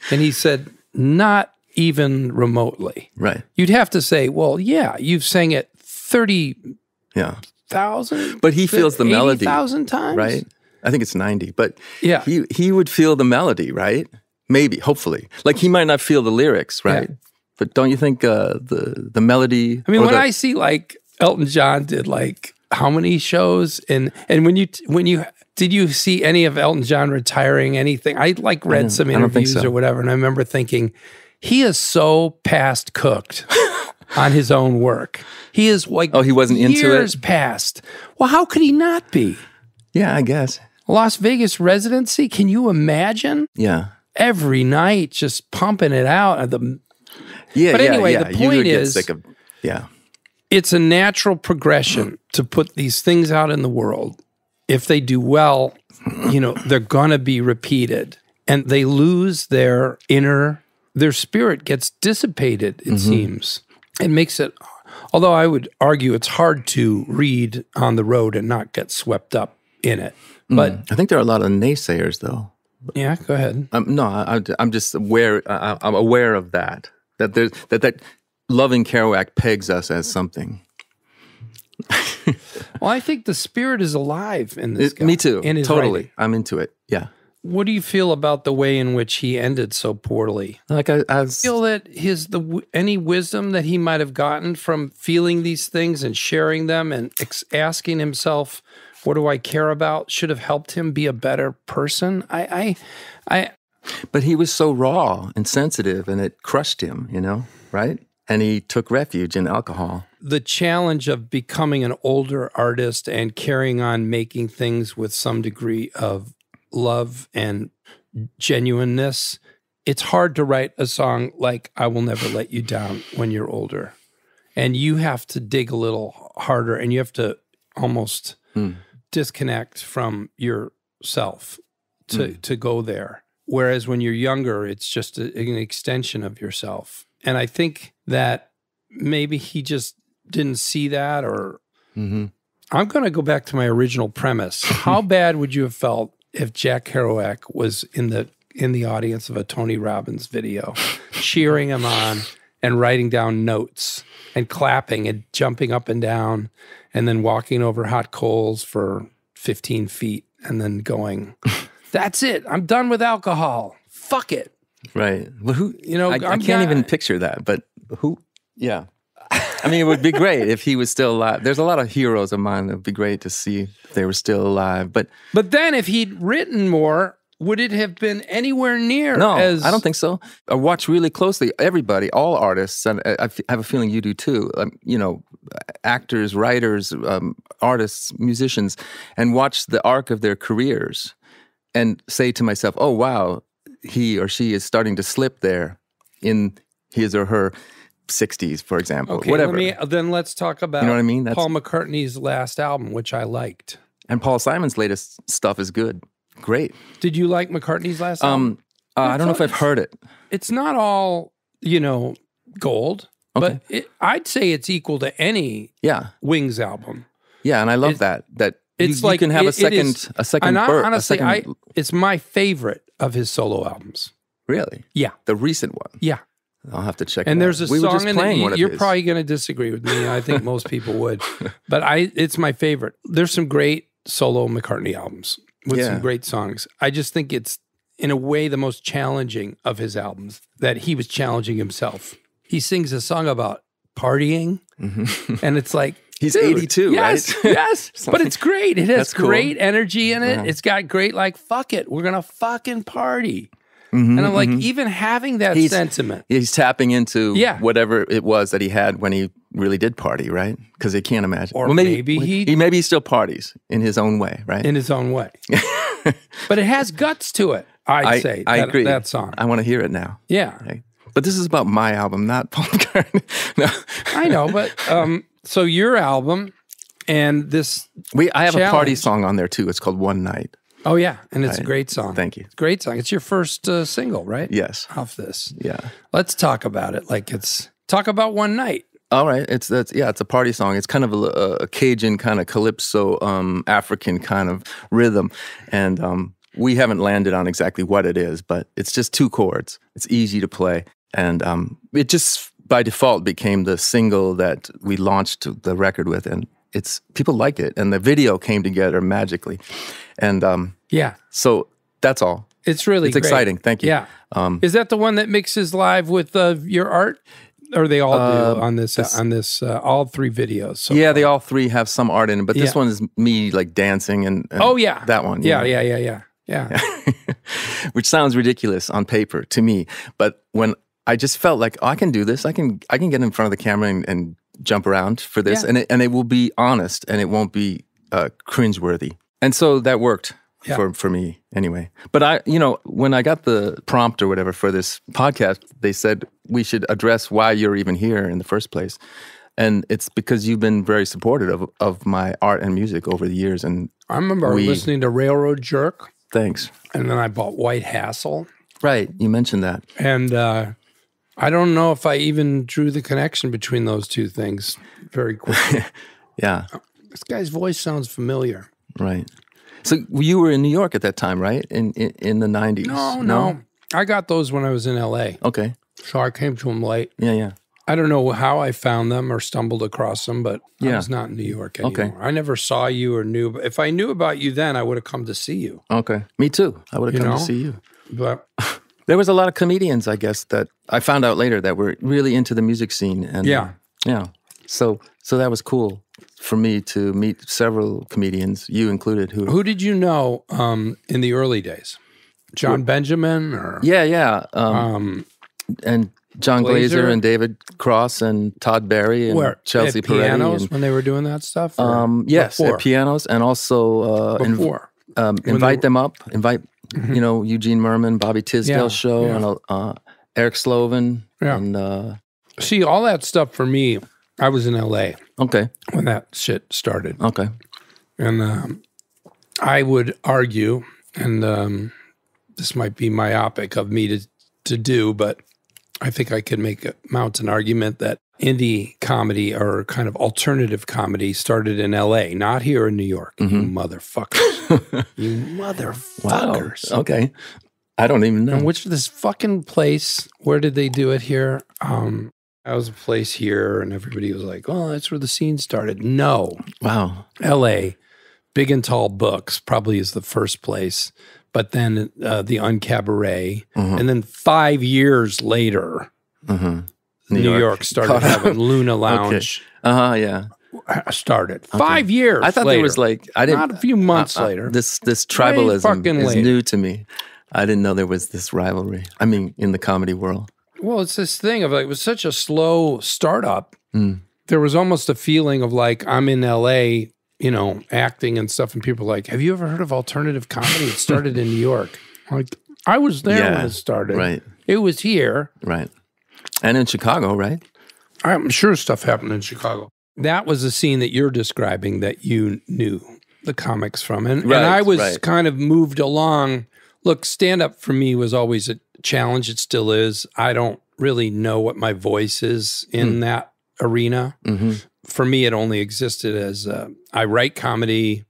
And he said, not even remotely. Right. You'd have to say, well, yeah, you've sang it 30,000. But he feels the melody 80,000 times. Right? I think it's 90. But yeah, he would feel the melody, right? Maybe, hopefully. Like he might not feel the lyrics, right? Yeah. But don't you think the melody? I mean, when I see like Elton John did like how many shows, and when you did you see any of Elton John retiring anything? I like read some interviews or whatever, and I remember thinking he is so past cooked on his own work. He is like he wasn't into it? Years past. Well, how could he not be? Yeah, I guess. Las Vegas residency. Can you imagine? Yeah. Every night, just pumping it out at the. Yeah, but anyway, yeah. the point is, it's a natural progression to put these things out in the world. If they do well, they're gonna be repeated, and they lose their spirit gets dissipated. It seems it makes it. Although I would argue it's hard to read on the road and not get swept up in it. But I think there are a lot of naysayers, though. Yeah, go ahead. I'm just aware. I'm aware of that. That loving Kerouac pegs us as something. Well, I think the spirit is alive in this guy. Me too. In Totally. writing. I'm into it. Yeah. What do you feel about the way in which he ended so poorly? Like I feel that any wisdom that he might have gotten from feeling these things and sharing them and asking himself, what do I care about, should have helped him be a better person. But he was so raw and sensitive, and it crushed him, right? And he took refuge in alcohol. The challenge of becoming an older artist and carrying on making things with some degree of love and genuineness, it's hard to write a song like I Will Never Let You Down when you're older. And you have to dig a little harder, and you have to almost disconnect from yourself to go there. Whereas when you're younger, it's just an extension of yourself. And I think that maybe he just didn't see that, or I'm going to go back to my original premise. How bad would you have felt if Jack Kerouac was in the audience of a Tony Robbins video, cheering him on and writing down notes and clapping and jumping up and down and then walking over hot coals for 15 feet and then going, that's it. I'm done with alcohol. Fuck it. Right. Well, who? I can't even picture that. But who? Yeah. I mean, it would be great if he was still alive. There's a lot of heroes of mine that would be great to see if they were still alive. But then, if he'd written more, would it have been anywhere near? No, I don't think so. I watch really closely everybody, all artists, and I have a feeling you do too. Actors, writers, artists, musicians, and watch the arc of their careers, and say to myself, "Oh wow, he or she is starting to slip there in his or her 60s, for example." Okay, whatever. Then let's talk about what I mean? Paul McCartney's last album, which I liked. And Paul Simon's latest stuff is good. Great. Did you like McCartney's last album? I don't know if I've heard it. It's not all, gold, okay. But I'd say it's equal to any Wings album. Yeah, and I love that it's you can have a second birth. Honestly, it's my favorite of his solo albums. Really? Yeah. The recent one? Yeah. I'll have to check and it there's out. a song in it. You're probably going to disagree with me. I think most people would. But it's my favorite. There's some great solo McCartney albums. with some great songs. I just think it's, in a way, the most challenging of his albums, that he was challenging himself. He sings a song about partying, and it's like, he's dude, 82, yes, right? Yes, but it's great. It has That's cool. great energy in it. Yeah. It's got great, like, fuck it, we're going to fucking party. And I'm like, even having that sentiment. He's tapping into Yeah. whatever it was that he had when he really did party, right? Because he can't imagine. Or maybe he still parties in his own way, right? in his own way. But it has guts to it, I'd say. I agree. That song. I want to hear it now. Yeah. Okay. But this is about my album, not Paul McCartney. No. I know, but so your album and this I have a party challenge. song on there too. It's called One Night. Oh, yeah. And it's a great song. Thank you. It's a great song. It's your first single, right? Yes. Off this. Yeah. Let's talk about it. Talk about One Night. All right. It's a party song. It's kind of a Cajun kind of calypso, African kind of rhythm. And we haven't landed on exactly what it is, but it's just 2 chords. It's easy to play. And it just by default became the single that we launched the record with. And people like it. And the video came together magically. And so that's all. It's really It's exciting. Thank you. Yeah. Is that the one that mixes live with your art? Or they all do on this all 3 videos? So yeah, they all 3 have some art in it, but this Yeah. one is me like dancing and Oh, yeah. that one. Yeah. Which sounds ridiculous on paper to me, but when I just felt like, I can do this, I can get in front of the camera and jump around for this, Yeah. and it will be honest and it won't be cringeworthy, and so that worked for me anyway. But when I got the prompt or whatever for this podcast, they said we should address why you're even here in the first place. And it's because you've been very supportive of my art and music over the years. And I remember listening to Railroad Jerk. Thanks. And then I bought White Hassle. Right, you mentioned that. And I don't know if I even drew the connection between those 2 things very quickly. Yeah. This guy's voice sounds familiar. Right. So you were in New York at that time, right? In the 90s? No. I got those when I was in L.A. Okay. So I came to them late. Yeah. I don't know how I found them or stumbled across them, but I was not in New York anymore. Okay. I never saw you or knew. If I knew about you then, I would have come to see you. Okay. Me too. I would have come to see you. But there was a lot of comedians, I guess, that I found out later that were really into the music scene. And Yeah. So that was cool for me to meet several comedians, you included. Who did you know in the early days? John Benjamin? Or Yeah. And John Glazer and David Cross and Todd Barry and Chelsea at Peretti. Pianos and, when they were doing that stuff? yes, before? at pianos, and also invite them up. Invite Eugene Merman, Bobby Tisdale show, and Eric Sloven. Yeah. And see, all that stuff for me, I was in L.A. Okay. when that shit started. Okay. And I would argue, and this might be myopic of me to do, but I think I could mount an argument that indie comedy or kind of alternative comedy started in L.A., not here in New York. You motherfuckers. You motherfuckers. Wow. Okay. I don't even know. And which this fucking place, where did they do it here? That was a place here, and everybody was like, oh, that's where the scene started. No. Wow. L.A., Big and Tall Books probably is the first place, but then the Uncabaret. And then 5 years later, New York started having Luna Lounge. Yeah. Started 5 years. I thought later. there was not a few months later. This tribalism is later. new to me. I didn't know there was this rivalry. I mean, in the comedy world. Well, it's this thing of it was such a slow startup. There was almost a feeling of like, I'm in LA, acting and stuff. And people are like, have you ever heard of alternative comedy? It started in New York. Like, I was there when it started. Right. It was here. Right. And in Chicago, right? I'm sure stuff happened in Chicago. That was a scene that you're describing that you knew the comics from. And I was kind of moved along. Look, stand-up for me was always a challenge. It still is. I don't really know what my voice is in that arena. For me, it only existed as I write comedy.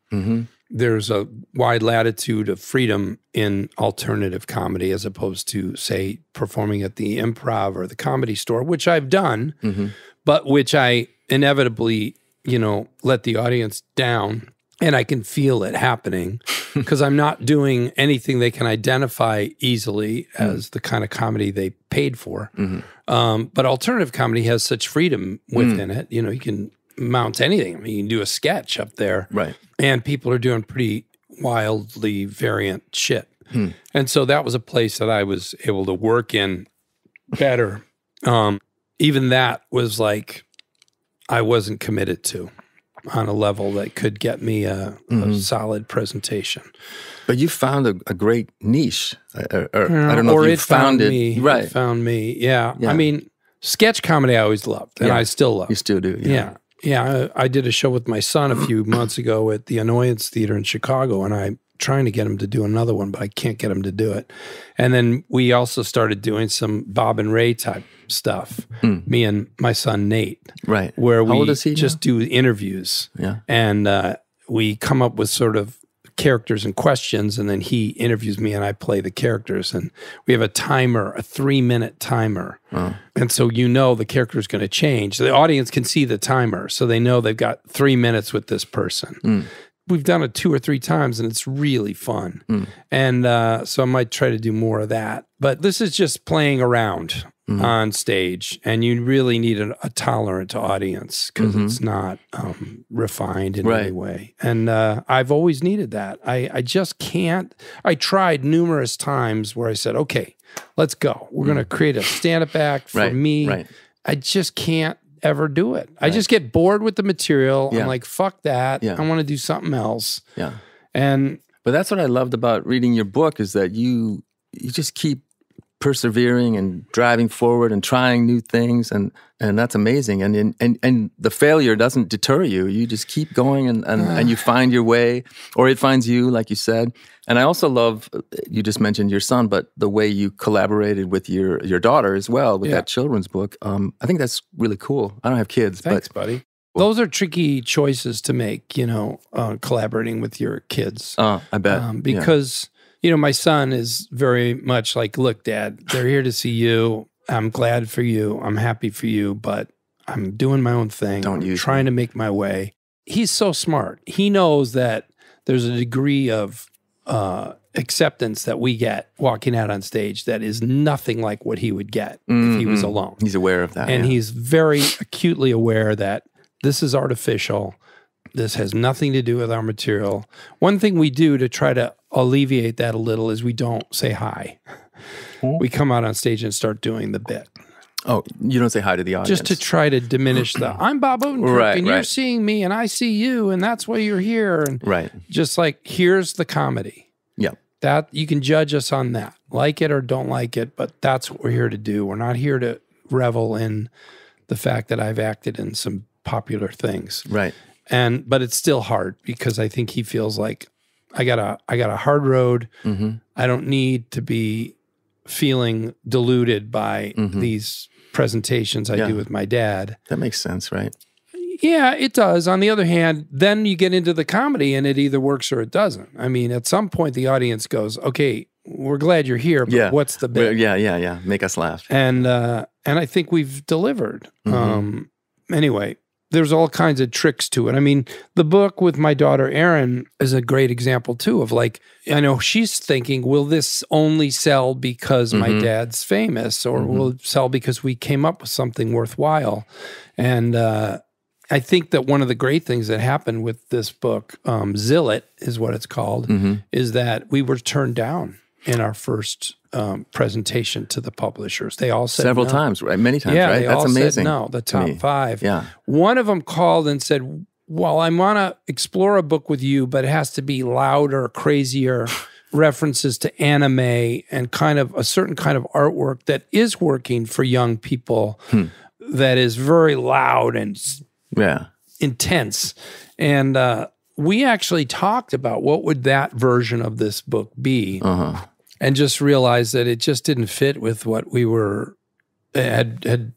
There's a wide latitude of freedom in alternative comedy as opposed to, say, performing at the Improv or the Comedy Store, which I've done, but which I inevitably, let the audience down and I can feel it happening because I'm not doing anything they can identify easily as the kind of comedy they paid for. But alternative comedy has such freedom within it. You know, you can mount anything. I mean, you can do a sketch up there. Right. And people are doing pretty wildly variant shit. And so that was a place that I was able to work in better. Even that was like I wasn't committed to on a level that could get me a solid presentation. But you found a great niche. I don't know or if you it found it. me. Right. It found me. Yeah. I mean, sketch comedy I always loved, and I still love. You still do. Yeah. Yeah. I did a show with my son a few months ago at the Annoyance Theater in Chicago, and I'm trying to get him to do another one, but I can't get him to do it. And then we also started doing some Bob and Ray type stuff, me and my son Nate. Right. Where How old we is he just do interviews. Yeah. And we come up with sort of characters and questions, and then he interviews me and I play the characters. And we have a timer, a 3-minute timer. And so you know the character is going to change. The audience can see the timer, so they know they've got 3 minutes with this person. We've done it 2 or 3 times, and it's really fun. And so I might try to do more of that. But this is just playing around on stage, and you really need a tolerant audience because it's not refined in any way. And I've always needed that. I just can't. I tried numerous times where I said, okay, let's go. We're going to create a stand-up act for me. Right. I just can't ever do it. I just get bored with the material. Yeah. I'm like, fuck that. Yeah. I want to do something else. Yeah. But that's what I loved about reading your book is that you just keep persevering and driving forward and trying new things, and that's amazing. And the failure doesn't deter you. You just keep going and you find your way, or it finds you, like you said. And I also love, you just mentioned your son, but the way you collaborated with your daughter as well with that children's book. I think that's really cool. I don't have kids. Thanks, buddy. Those are tricky choices to make, you know, collaborating with your kids. I bet. Because, you know, my son is very much like, look, Dad, they're here to see you. I'm glad for you. I'm happy for you, but I'm doing my own thing. I'm trying to make my way. He's so smart. He knows that there's a degree of acceptance that we get walking out on stage that is nothing like what he would get if he was alone. He's aware of that. And he's very acutely aware that this is artificial. This has nothing to do with our material. One thing we do to try to alleviate that a little is we don't say hi. We come out on stage and start doing the bit. Oh, you don't say hi to the audience. Just to try to diminish the, I'm Bob Odenkirk, and you're seeing me, and I see you, and that's why you're here. And just like, here's the comedy. Yeah. That, you can judge us on that. Like it or don't like it, but that's what we're here to do. We're not here to revel in the fact that I've acted in some popular things. Right. But it's still hard because I think he feels like I got a hard road. I don't need to be feeling deluded by these presentations I do with my dad. That makes sense, right? Yeah, it does. On the other hand, then you get into the comedy and it either works or it doesn't. I mean, at some point the audience goes, okay, we're glad you're here, but what's the bit? Yeah. Make us laugh. And I think we've delivered. Anyway, there's all kinds of tricks to it. I mean, the book with my daughter, Erin, is a great example too of like, I know she's thinking, will this only sell because my dad's famous, or will it sell because we came up with something worthwhile? And I think that one of the great things that happened with this book, Zillet is what it's called, is that we were turned down in our first presentation to the publishers. They all said several no. times, right? Many times, yeah, right? They That's all amazing. Said no, the top 5. Yeah. One of them called and said, well, I want to explore a book with you, but it has to be louder, crazier references to anime and kind of a certain kind of artwork that is working for young people that is very loud and intense. And we actually talked about what would that version of this book be, and just realized that it just didn't fit with what we had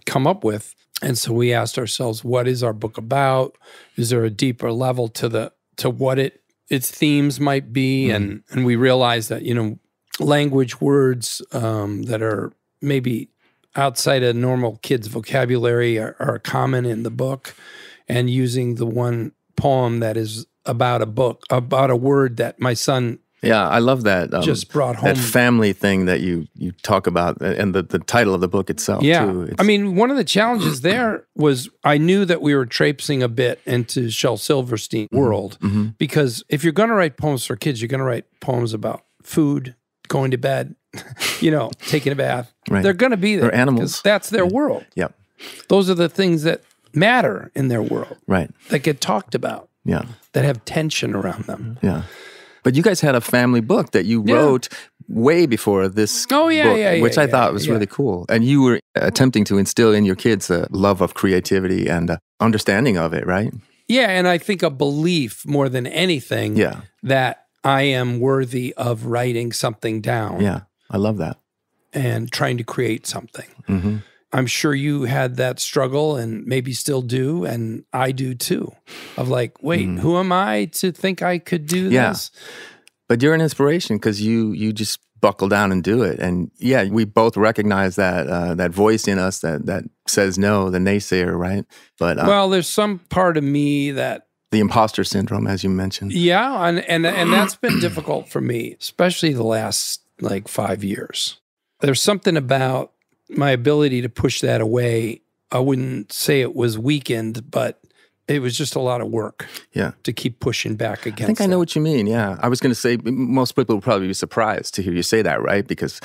come up with. And so we asked ourselves, what is our book about? Is there a deeper level to what its themes might be? And we realized that, you know, language words that are maybe outside a normal kid's vocabulary are common in the book, and using the one poem that is about a book, about a word that my son Yeah, I love that. just brought home. That family thing that you talk about, and the title of the book itself, too. I mean, one of the challenges there was I knew that we were traipsing a bit into Shel Silverstein world, because if you're going to write poems for kids, you're going to write poems about food, going to bed, taking a bath. Right. They're going to be there. They're animals. 'Cause that's their world. Yep. Those are the things that matter in their world, Right. that get talked about, Yeah. that have tension around them. Yeah. But you guys had a family book that you wrote way before this book, which I thought was really cool. And you were attempting to instill in your kids a love of creativity and understanding of it, right? Yeah, and I think a belief more than anything that I am worthy of writing something down. Yeah, I love that. And trying to create something. Mm-hmm. I'm sure you had that struggle and maybe still do, and I do too, of like, wait, who am I to think I could do this? But you're an inspiration because you just buckle down and do it. And yeah, we both recognize that that voice in us that says no, the naysayer, right? But well, there's some part of me that the imposter syndrome, as you mentioned. Yeah, and that's been difficult for me, especially the last like 5 years. There's something about my ability to push that away. I wouldn't say it was weakened, but it was just a lot of work to keep pushing back against I think I know what you mean, yeah. I was going to say, most people will probably be surprised to hear you say that, right? Because,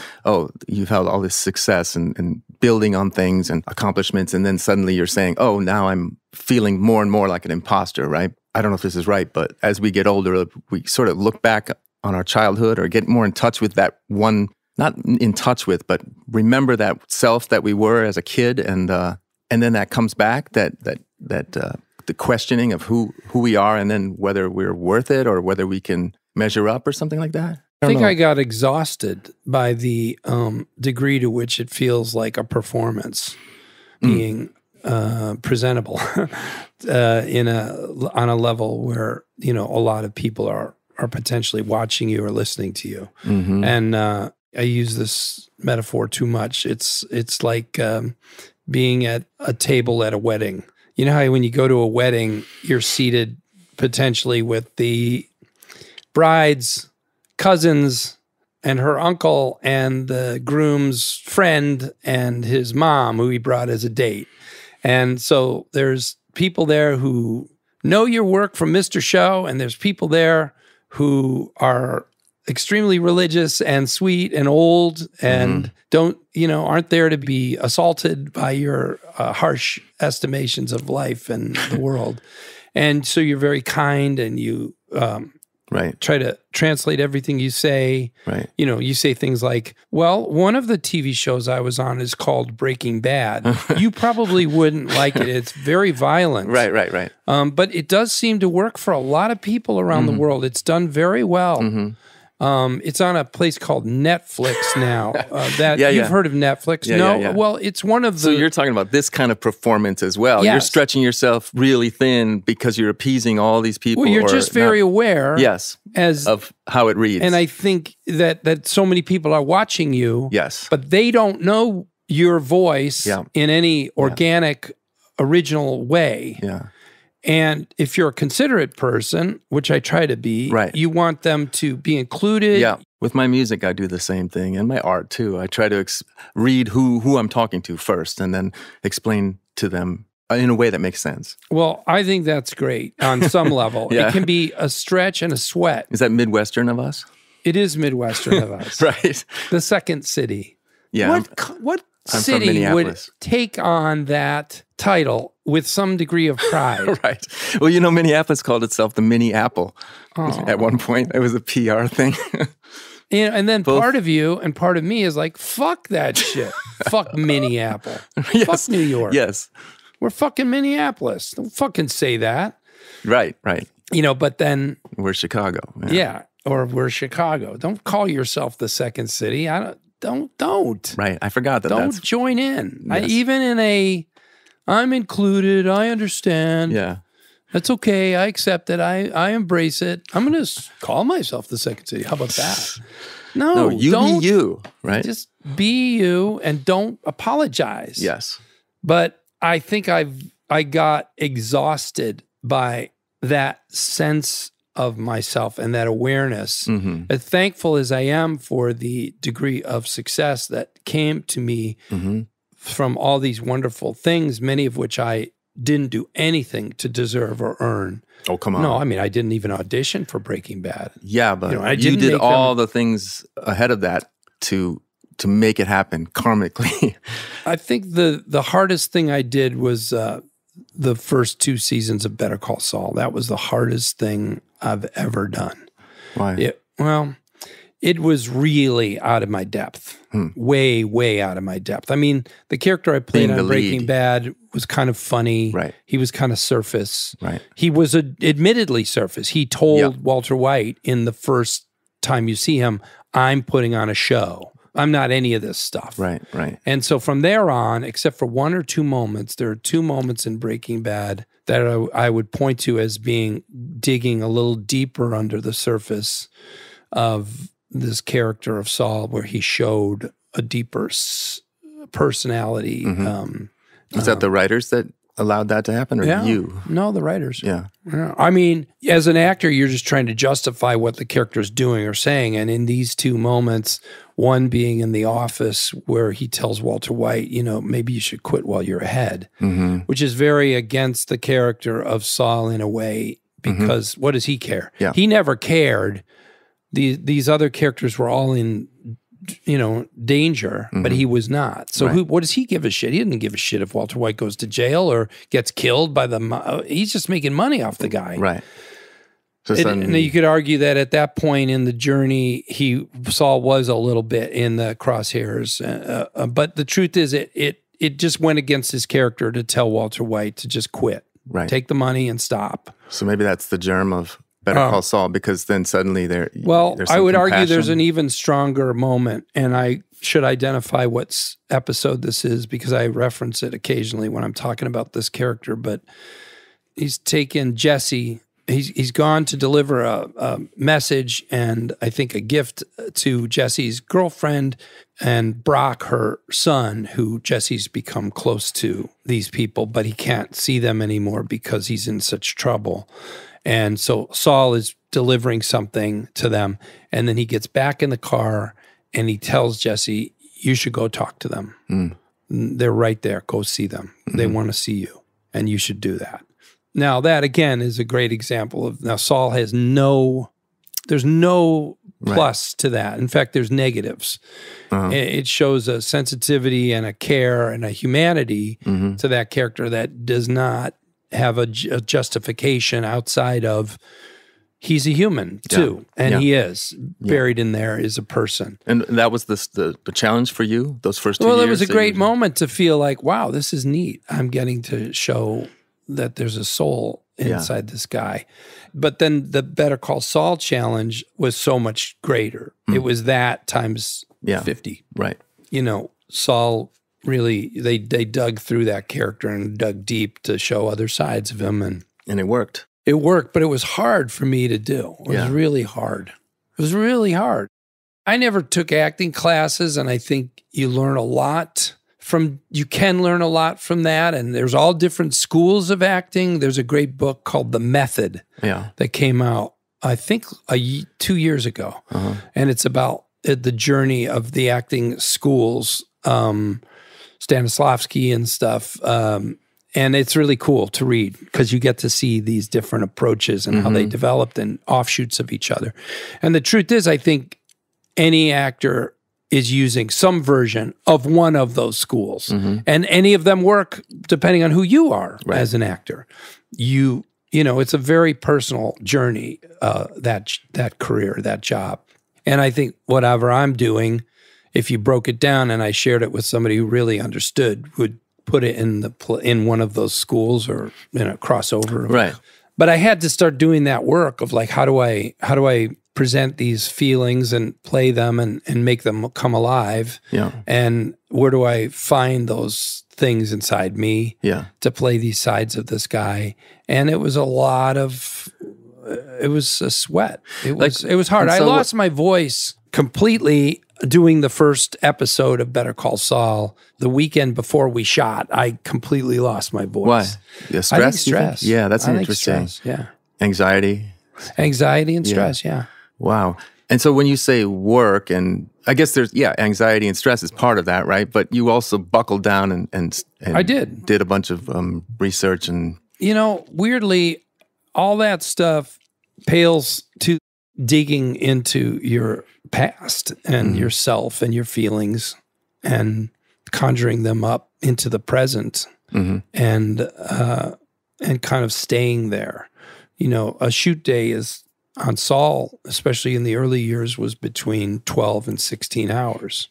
you've had all this success and building on things and accomplishments, and then suddenly you're saying, now I'm feeling more and more like an imposter, right? I don't know if this is right, but as we get older, we sort of look back on our childhood or get more in touch with that one, not in touch with, but remember that self that we were as a kid, and then that comes back, that the questioning of who we are, and then whether we're worth it or whether we can measure up or something like that. I think I got exhausted by the degree to which it feels like a performance being presentable on a level where a lot of people are potentially watching you or listening to you. And I use this metaphor too much. It's like being at a table at a wedding. You know how when you go to a wedding, you're seated potentially with the bride's cousins and her uncle and the groom's friend and his mom, who he brought as a date. And so there's people there who know your work from Mr. Show, and there's people there who are extremely religious and sweet and old and aren't there to be assaulted by your harsh estimations of life and the world. And so you're very kind, and you try to translate everything you say. Right. You say things like, well, one of the TV shows I was on is called Breaking Bad. You probably wouldn't like it. It's very violent. Right. But it does seem to work for a lot of people around the world. It's done very well. It's on a place called Netflix now. You've heard of Netflix? Yeah. Well, it's one of the... So you're talking about this kind of performance as well. Yes. You're stretching yourself really thin because you're appeasing all these people. Well, you're just very aware of how it reads. And I think that so many people are watching you, but they don't know your voice in any organic, original way. Yeah. And if you're a considerate person, which I try to be, you want them to be included. Yeah. With my music, I do the same thing, and my art too. I try to read who I'm talking to first, and then explain to them in a way that makes sense. Well, I think that's great on some level. It can be a stretch and a sweat. Is that Midwestern of us? It is Midwestern of us. Right. The second city. Yeah. What city would take on that title with some degree of pride? Right. Well, Minneapolis called itself the Mini Apple at one point. It was a PR thing. And then part of you and part of me is like, fuck that shit. Fuck Minneapolis. Fuck New York. Yes. We're fucking Minneapolis. Don't fucking say that. Right. But then... We're Chicago. Yeah. Or we're Chicago. Don't call yourself the second city. Don't. Right. I forgot that. Don't join in. Yes. I'm included. I understand. Yeah. That's okay. I accept it. I embrace it. I'm going to call myself the second city. How about that? No, don't. Be you, right? Just be you and don't apologize. Yes. But I think I got exhausted by that sense of myself and that awareness, as thankful as I am for the degree of success that came to me from all these wonderful things, many of which I didn't do anything to deserve or earn. Oh, come on. No, I mean, I didn't even audition for Breaking Bad. Yeah, but I you didn't did make all the things ahead of that to make it happen karmically. I think the hardest thing I did was the first 2 seasons of Better Call Saul. That was the hardest thing I've ever done. Why? It was really out of my depth. Way, way out of my depth. I mean, the character I played on Breaking Bad was kind of funny. Right. He was kind of surface. Right. He was admittedly surface. He told Walter White in the first time you see him, I'm putting on a show. I'm not any of this stuff. Right, right. And so from there on, except for 1 or 2 moments, there are 2 moments in Breaking Bad that I would point to as being digging a little deeper under the surface of this character of Saul, where he showed a deeper personality. Was that the writers that allowed that to happen, or you? No, the writers. Yeah. I mean, as an actor, you're just trying to justify what the character's doing or saying. And in these 2 moments, one being in the office where he tells Walter White, maybe you should quit while you're ahead, which is very against the character of Saul in a way, because what does he care? Yeah. He never cared. These other characters were all in, danger, but he was not. So what does he give a shit? He didn't give a shit if Walter White goes to jail or gets killed by he's just making money off the guy. Right. So and you could argue that at that point in the journey, Saul was a little bit in the crosshairs. But the truth is it just went against his character to tell Walter White to just quit. Right. Take the money and stop. So maybe that's the germ of Better Call Saul, because then suddenly there's I would argue there's compassion. an even stronger moment, and I should identify what episode this is because I reference it occasionally when I'm talking about this character. But he's taken Jesse. He's gone to deliver a message and I think a gift to Jesse's girlfriend and Brock, her son, who Jesse's become close to these people, but he can't see them anymore because he's in such trouble. And so Saul is delivering something to them, and then he gets back in the car and he tells Jesse, you should go talk to them. They're right there. Go see them. They want to see you, and you should do that. Now, that, again, is a great example of, now Saul has there's no plus to that. In fact, there's negatives. It shows a sensitivity and a care and a humanity to that character that does not have a justification outside of he's a human too. And he is. Buried in there is a person. And that was the challenge for you, those first 2 years? Well, it was a great moment to feel like, wow, this is neat. I'm getting to show that there's a soul inside this guy. But then the Better Call Saul challenge was so much greater. It was that times 50. Right. Saul really, they dug through that character and dug deep to show other sides of him. And it worked. It worked, but it was hard for me to do. It was really hard. It was really hard. I never took acting classes, and I think you learn a lot you can learn a lot from that, and there's all different schools of acting. There's a great book called The Method that came out, I think, 2 years ago, and it's about the journey of the acting schools, Stanislavski and stuff, and it's really cool to read because you get to see these different approaches and how they developed and offshoots of each other. And the truth is, I think any actor is using some version of one of those schools. And any of them work depending on who you are as an actor. It's a very personal journey, that career, that job. And I think whatever I'm doing, if you broke it down and I shared it with somebody who really understood, would put it in one of those schools or crossover. Right. But I had to start doing that work of like, how do I present these feelings and play them and make them come alive? And where do I find those things inside me to play these sides of this guy? And it was it was a sweat. It was hard. I lost my voice completely doing the first episode of Better Call Saul. The weekend before we shot, I completely lost my voice. Why? I think stress. Yeah, that's I think interesting. stress, yeah. Anxiety and stress. Yeah. Wow. And so when you say work, and I guess there's, anxiety and stress is part of that, right? But you also buckled down and I did a bunch of research and... Weirdly, all that stuff pales to digging into your past and yourself and your feelings and conjuring them up into the present and kind of staying there. A shoot day is on Saul, especially in the early years, was between 12 and 16 hours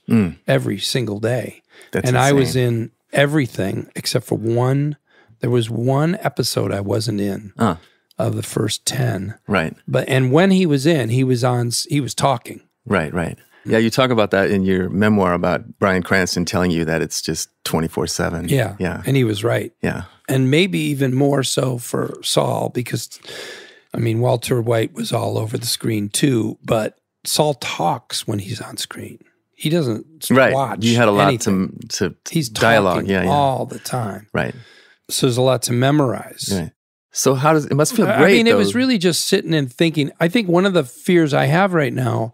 every single day. That's and insane. I was in everything except for one. There was one episode I wasn't in of the first 10. Right. And when he was in, he was talking. Right. Yeah, you talk about that in your memoir about Bryan Cranston telling you that it's just 24/7. Yeah. And he was right. Yeah. And maybe even more so for Saul because, Walter White was all over the screen too, but Saul talks when he's on screen. He doesn't watch. You had a lot anything. to He's dialogue. talking all the time. Right. So there's a lot to memorize. Right. So it must feel great, it was really just sitting and thinking. I think one of the fears I have right now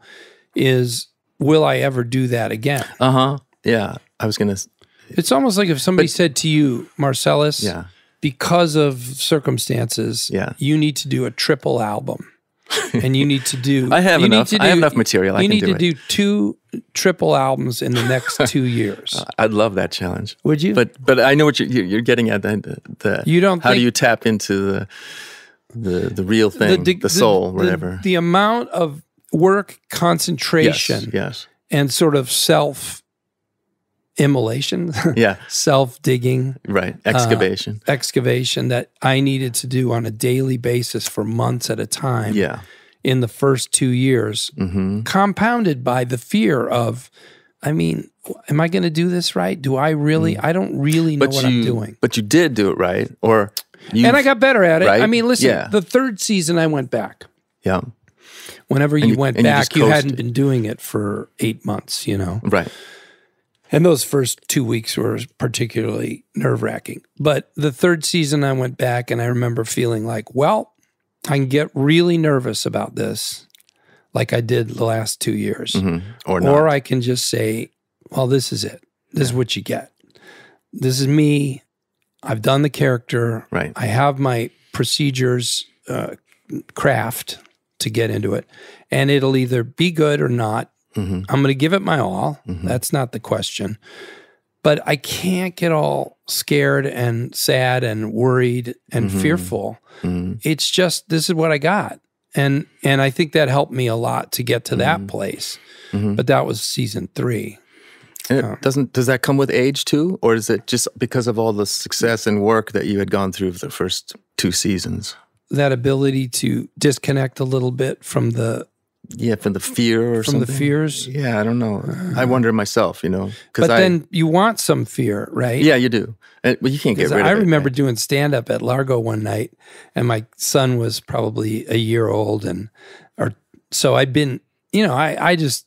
is, will I ever do that again? Yeah. I was going to... It's almost like if somebody said to you, Marcellus, because of circumstances, you need to do a triple album. And you need to do... I have enough material. You need to do 2 triple albums in the next 2 years. I'd love that challenge. Would you? But I know what you're getting at. You don't how do you tap into the real thing, the soul, whatever? The amount of work, concentration, yes. and sort of self-immolation, self-digging. Right, excavation that I needed to do on a daily basis for months at a time in the first 2 years, compounded by the fear of, am I going to do this right? Do I really? I don't really know what I'm doing. But you did do it right, and I got better at it. Right? Listen, the third season I went back. Yeah. Whenever you went back, you hadn't been doing it for 8 months, Right. And those first 2 weeks were particularly nerve-wracking. But the third season I went back and I remember feeling like, well, I can get really nervous about this like I did the last 2 years. Or not. Or I can just say, well, this is it. This is what you get. This is me. I've done the character. Right. I have my procedures, craft to get into it. And it'll either be good or not. I'm going to give it my all. That's not the question. But I can't get all scared and sad and worried and fearful. It's just, this is what I got. And I think that helped me a lot to get to that place. But that was season 3. And does that come with age too? Or is it just because of all the success and work that you had gone through for the first 2 seasons? That ability to disconnect a little bit from the... from the fear or something? From the fears? Yeah, I don't know. I wonder myself, But then you want some fear, right? Yeah, you do. Well, you can't get rid of it. I remember doing stand-up at Largo one night, and my son was probably a year old, so I'd been, I just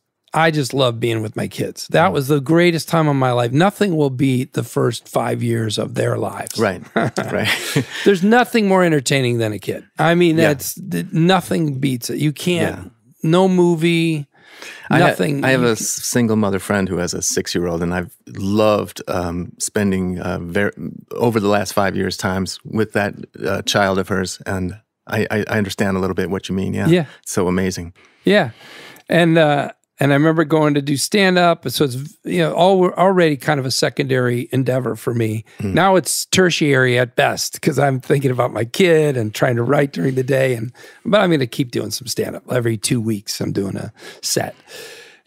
love being with my kids. That was the greatest time of my life. Nothing will beat the first 5 years of their lives. Right, right. There's nothing more entertaining than a kid. Nothing beats it. You can't... No movie, nothing. I have a single mother friend who has a 6-year-old, and I've loved spending over the last 5 years times with that child of hers, and I understand a little bit what you mean. Yeah, it's so amazing. Yeah, and I remember going to do stand-up, so it's already kind of a secondary endeavor for me. Now it's tertiary at best because I'm thinking about my kid and trying to write during the day. But I'm going to keep doing some stand-up. Every 2 weeks I'm doing a set.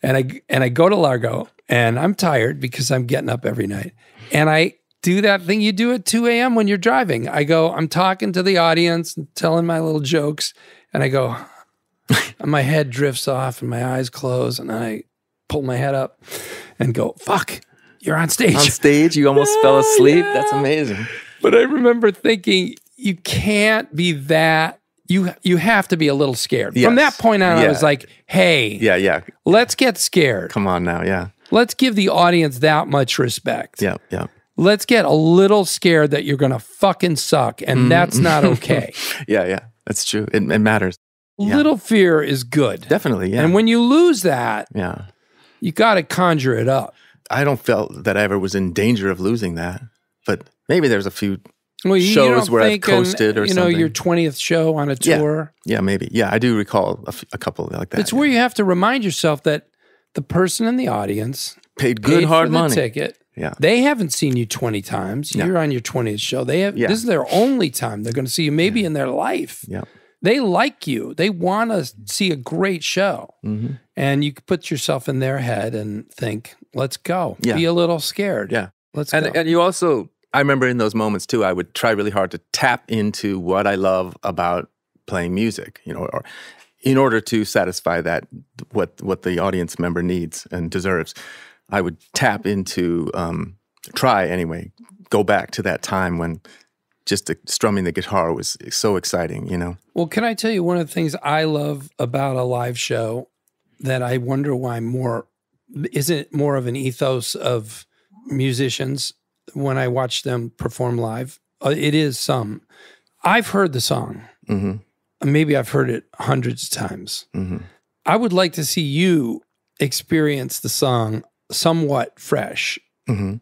And I go to Largo, and I'm tired because I'm getting up every night. And I do that thing you do at 2 a.m. when you're driving. I'm talking to the audience and telling my little jokes, and I go... and my head drifts off and my eyes close and I pull my head up and go, fuck, you're on stage. On stage? You almost fell asleep? Yeah. That's amazing. But I remember thinking, you can't be that, you have to be a little scared. Yes. From that point on, I was like, hey, let's get scared. Come on now, Let's give the audience that much respect. Yeah. Let's get a little scared that you're going to fucking suck, and that's not okay. Yeah. That's true. It matters. Yeah. Little fear is good. Definitely, yeah. And when you lose that, yeah, you got to conjure it up. I don't feel that I ever was in danger of losing that, but maybe there's a few shows where I've coasted or something. Your 20th show on a tour. Yeah, maybe. Yeah, I do recall a couple like that. It's where you have to remind yourself that the person in the audience paid good hard for the money. Ticket. Yeah. They haven't seen you 20 times. Yeah. You're on your 20th show. This is their only time they're going to see you maybe in their life. Yeah. They like you. They want to see a great show. Mm-hmm. And you put yourself in their head and think, let's go. Yeah. Be a little scared. Yeah. Let's go. And you also, I remember in those moments too, I would try really hard to tap into what I love about playing music, or in order to satisfy that, what the audience member needs and deserves. I would tap into, try anyway, go back to that time when just strumming the guitar was so exciting, Well, can I tell you one of the things I love about a live show that I wonder why isn't it more of an ethos of musicians when I watch them perform live? It is some. I've heard the song. Mm-hmm. Maybe I've heard it hundreds of times. Mm-hmm. I would like to see you experience the song somewhat fresh,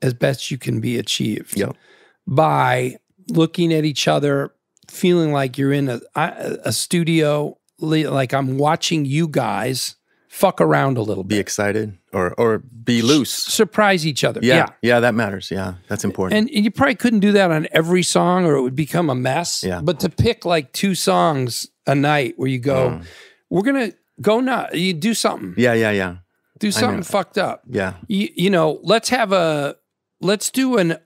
as best you can be achieved, by looking at each other, feeling like you're in a studio, like I'm watching you guys fuck around a little bit. Be excited or be loose. Surprise each other. Yeah, that matters. Yeah, that's important. And you probably couldn't do that on every song or it would become a mess. Yeah. But to pick like 2 songs a night where you go, we're going to go nuts. You do something. Yeah. Do something fucked up. Yeah. Let's do an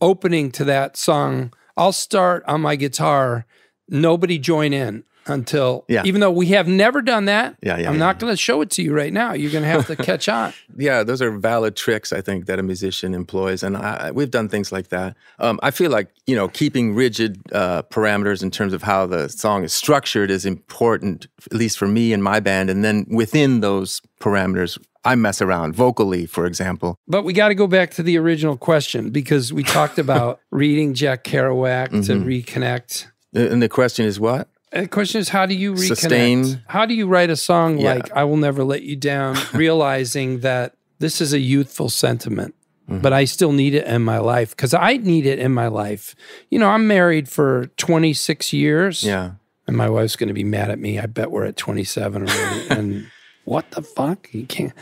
opening to that song. I'll start on my guitar. Nobody join in until, even though we have never done that. I'm not going to show it to you right now. You're going to have to catch on. Yeah, those are valid tricks, I think, that a musician employs. And we've done things like that. I feel like, keeping rigid parameters in terms of how the song is structured is important, at least for me and my band. And then within those parameters, I mess around vocally, for example. But we got to go back to the original question because we talked about reading Jack Kerouac to reconnect. And the question is what? The question is, how do you reconnect? Sustain. How do you write a song like I Will Never Let You Down, realizing that this is a youthful sentiment, but I still need it in my life? Because I need it in my life. I'm married for 26 years. Yeah. And my wife's going to be mad at me. I bet we're at 27 already. And what the fuck? You can't.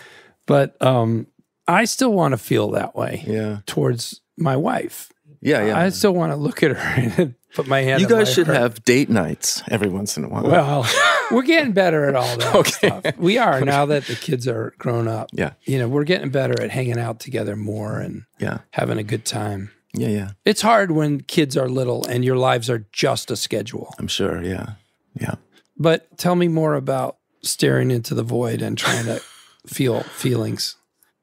But I still want to feel that way towards my wife. Yeah. I still want to look at her and put my hand. You guys should have date nights every once in a while. Well, we're getting better at all that stuff. We are, now that the kids are grown up. Yeah. We're getting better at hanging out together more and having a good time. Yeah. It's hard when kids are little and your lives are just a schedule. I'm sure, yeah. But tell me more about staring into the void and trying to feel feelings.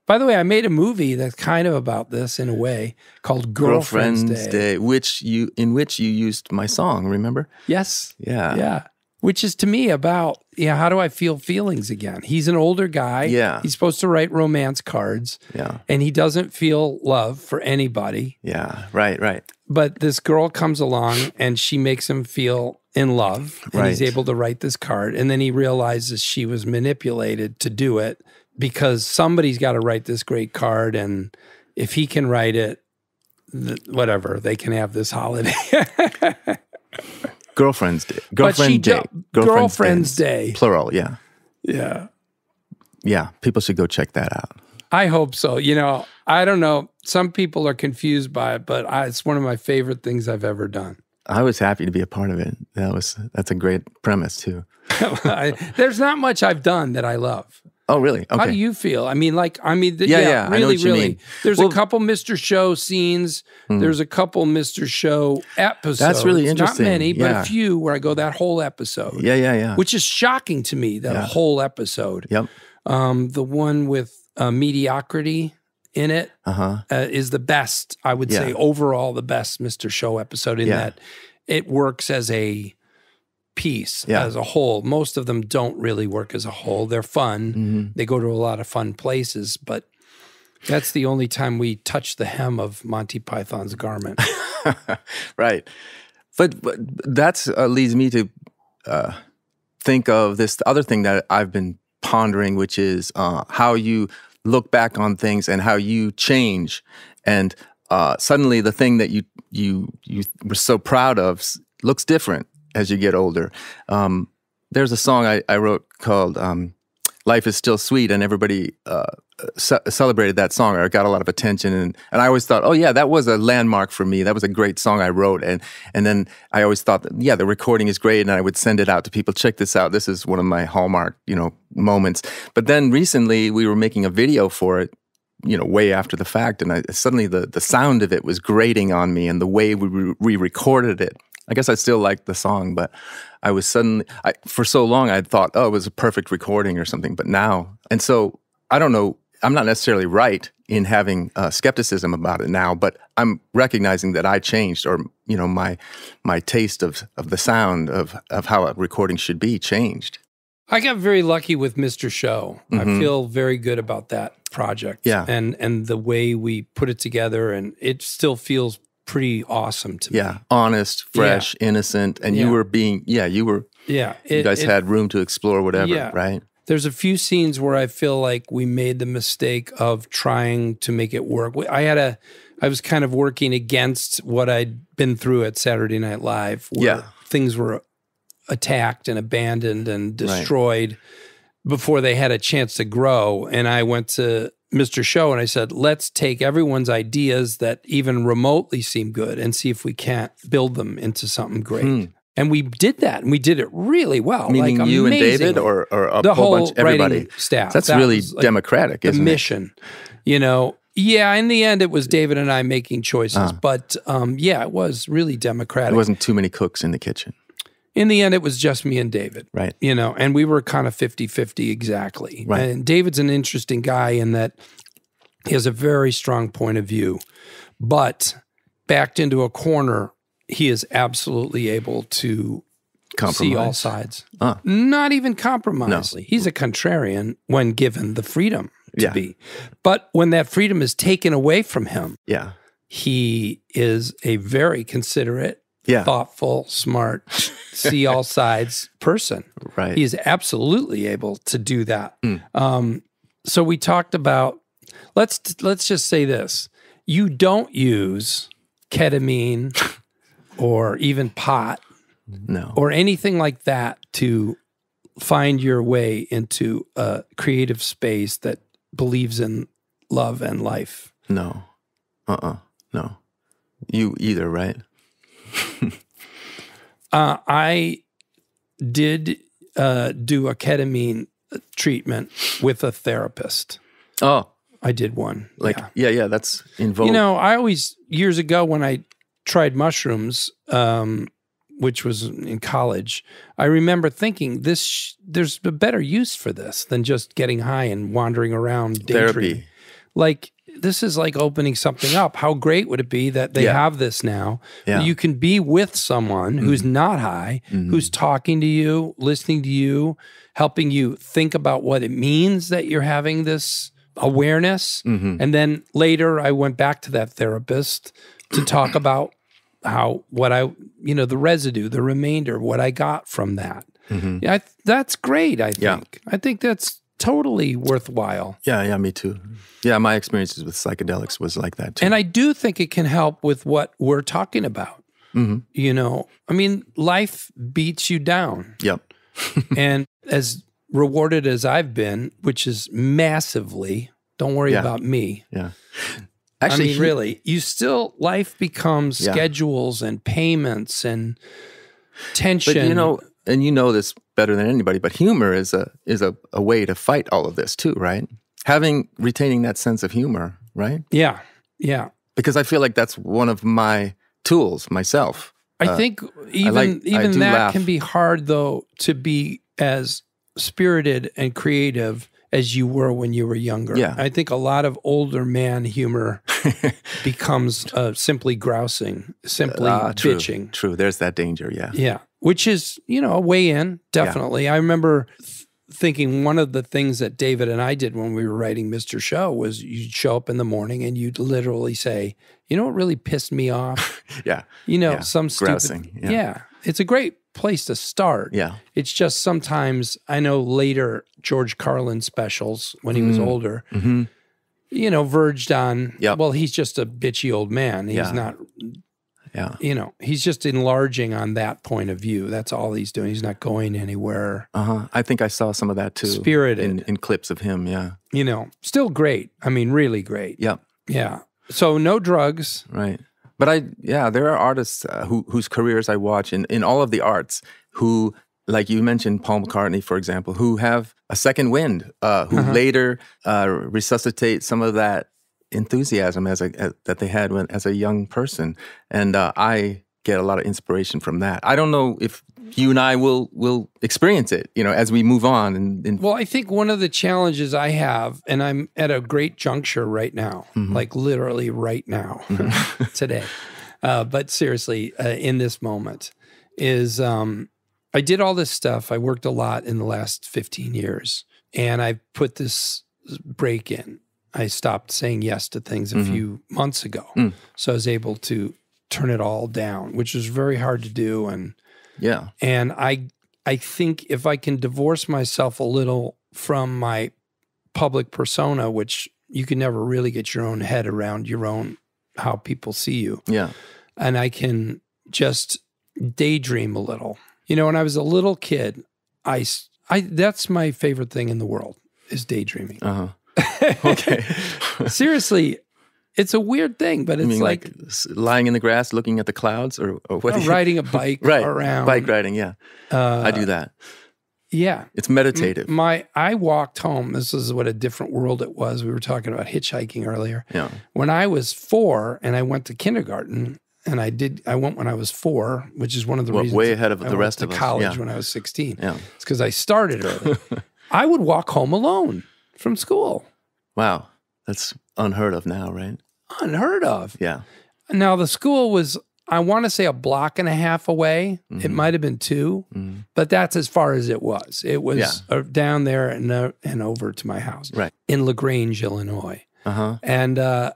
By the way, I made a movie that's kind of about this in a way called Girlfriend's Day. in which you used my song, remember? Yes. Yeah. Which is to me about, how do I feel feelings again? He's an older guy. Yeah. He's supposed to write romance cards. Yeah. And he doesn't feel love for anybody. Yeah, right. But this girl comes along and she makes him feel in love. And he's Right. able to write this card. And then he realizes she was manipulated to do it because somebody's got to write this great card. And if he can write it, whatever, they can have this holiday. Girlfriend's Day. Girlfriend's Day. Plural, yeah. Yeah. Yeah, people should go check that out. I hope so. I don't know. Some people are confused by it, but it's one of my favorite things I've ever done. I was happy to be a part of it. That's a great premise too. There's not much I've done that I love. Oh, really? Okay. How do you feel? I mean, Yeah, I know really, what you really. mean. There's a couple Mr. Show scenes. There's a couple Mr. Show episodes. That's really interesting. Not many, but Yeah. a few where I go that whole episode. Yeah. Which is shocking to me, that a whole episode. Yep. The one with mediocrity in it is the best, I would say, overall the best Mr. Show episode in that it works as a piece, as a whole. Most of them don't really work as a whole. They're fun. They go to a lot of fun places, but that's the only time we touch the hem of Monty Python's garment. Right. But that's leads me to think of this other thing that I've been pondering, which is how you look back on things and how you change, and suddenly the thing that you were so proud of looks different as you get older. There's a song I wrote called "Life Is Still Sweet," and everybody celebrated that song, or it got a lot of attention. And I always thought, oh yeah, that was a landmark for me. That was a great song I wrote. And then I always thought that, yeah, the recording is great, and I would send it out to people. Check this out. This is one of my hallmark, moments. But then recently we were making a video for it, way after the fact, and suddenly the sound of it was grating on me, and the way we recorded it. I guess I still liked the song, but I was suddenly, for so long I thought, oh, it was a perfect recording or something. But now, and so I don't know, I'm not necessarily right in having skepticism about it now, but I'm recognizing that I changed, or my taste of the sound of how a recording should be changed. I got very lucky with Mr. Show. I feel very good about that project. Yeah. And the way we put it together, and it still feels pretty awesome to me. Yeah, honest, fresh, innocent, and you were being, you guys had room to explore whatever, right? There's a few scenes where I feel like we made the mistake of trying to make it work. I was kind of working against what I'd been through at Saturday Night Live, where things were attacked and abandoned and destroyed before they had a chance to grow. And I went to Mr. Show and I said, let's take everyone's ideas that even remotely seem good and see if we can't build them into something great. And we did that, and we did it really well. Meaning like, you and David, or a the whole whole bunch, everybody? Staff. That's that really like democratic, isn't the mission, Yeah, in the end, it was David and I making choices, but it was really democratic. There wasn't too many cooks in the kitchen. In the end, it was just me and David. Right. And we were kind of 50-50 exactly. Right. And David's an interesting guy in that he has a very strong point of view, but backed into a corner, he is absolutely able to see all sides. Not even compromise. No. He's a contrarian when given the freedom to be. But when that freedom is taken away from him, he is a very considerate, thoughtful, smart, see all sides person. Right. He is absolutely able to do that. So we talked about, let's just say this. You don't use ketamine or even pot or anything like that to find your way into a creative space that believes in love and life. No. No. You either, right? I did do a ketamine treatment with a therapist. Oh. I did one. Yeah, that's in vogue. I always, years ago when I tried mushrooms, which was in college, I remember thinking there's a better use for this than just getting high and wandering around daydreaming. Therapy. Like, this is like opening something up. How great would it be that they have this now? Yeah. You can be with someone who's not high, who's talking to you, listening to you, helping you think about what it means that you're having this awareness. And then later I went back to that therapist to talk about the residue, the remainder, what I got from that. That's great, I think. I think that's totally worthwhile. Yeah, me too. Yeah, my experiences with psychedelics was like that too. And I do think it can help with what we're talking about. Life beats you down. Yep. And as rewarded as I've been, which is massively, don't worry about me. Yeah. Actually, really, life becomes schedules and payments and tension. But and you know this better than anybody, but humor is a way to fight all of this too, right? Retaining that sense of humor, right? Yeah. Because I feel like that's one of my tools myself. I think even that laugh. Can be hard though, to be as spirited and creative as you were when you were younger. Yeah. I think a lot of older man humor becomes simply grousing, simply bitching. True. There's that danger. Yeah. Yeah. Which is, a way in, definitely. Yeah. I remember thinking one of the things that David and I did when we were writing Mr. Show was you'd show up in the morning and you'd literally say, what really pissed me off? Yeah. Some grousing. stupid. Yeah. it's a great place to start. Yeah. It's just sometimes, I know later George Carlin specials, when he was older, verged on, well, he's just a bitchy old man. He's not, he's just enlarging on that point of view. That's all he's doing. He's not going anywhere. I think I saw some of that too. Spirited. In clips of him, Still great. I mean, really great. Yep. Yeah. So no drugs. Right. But there are artists whose careers I watch in all of the arts who, like you mentioned, Paul McCartney, for example, who have a second wind, who later resuscitate some of that enthusiasm that they had as a young person. And I get a lot of inspiration from that. I don't know if you and I will experience it, as we move on. Well, I think one of the challenges I have, and I'm at a great juncture right now, like literally right now, today, but seriously, in this moment, is I did all this stuff. I worked a lot in the last 15 years, and I put this break in. I stopped saying yes to things a few months ago. So I was able to turn it all down, which was very hard to do. And I think if I can divorce myself a little from my public persona, which you can never really get your own head around how people see you. Yeah. And I can just daydream a little. When I was a little kid, I that's my favorite thing in the world is daydreaming. Okay. Seriously, it's a weird thing, but it's like lying in the grass, looking at the clouds, or what? Riding a bike around. Bike riding, yeah. I do that. Yeah. It's meditative. I walked home. This is what a different world it was. We were talking about hitchhiking earlier. Yeah. When I was 4 and I went to kindergarten, and I went when I was 4, which is one of the reasons way ahead of the rest of us. College when I was 16. Yeah. It's because I started early. I would walk home alone from school. Wow. That's unheard of now, right? Unheard of. Yeah. Now, the school was, I want to say, a block and a half away. It might have been 2, but that's as far as it was. It was down there and over to my house in LaGrange, Illinois. And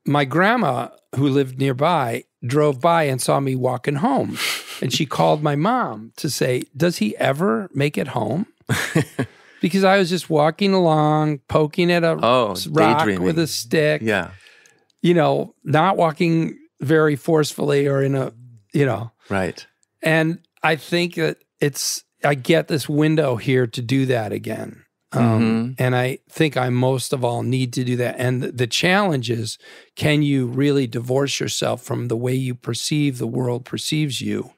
my grandma, who lived nearby, drove by and saw me walking home. And she called my mom to say, does he ever make it home? Because I was just walking along, poking at a rock with a stick. Yeah. Not walking very forcefully or in a, Right. And I think that I get this window here to do that again. And I think I most of all need to do that. And the challenge is, can you really divorce yourself from the way you perceive the world perceives you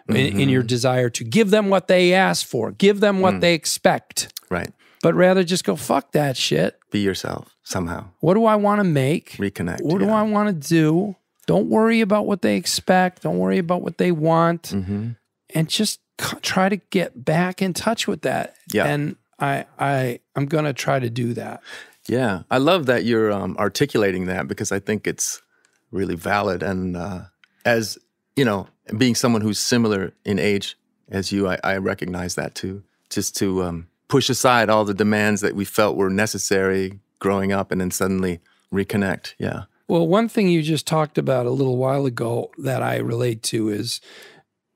in your desire to give them what they ask for, give them what they expect. Right. But rather just go, fuck that shit. Be yourself somehow. What do I want to make? Reconnect. What do I want to do? Don't worry about what they expect. Don't worry about what they want. And just try to get back in touch with that. Yeah. And I'm going to try to do that. Yeah. I love that you're articulating that, because I think it's really valid. And as, being someone who's similar in age as you, I recognize that too. Just to push aside all the demands that we felt were necessary growing up and then suddenly reconnect. Yeah. Well, one thing you just talked about a little while ago that I relate to is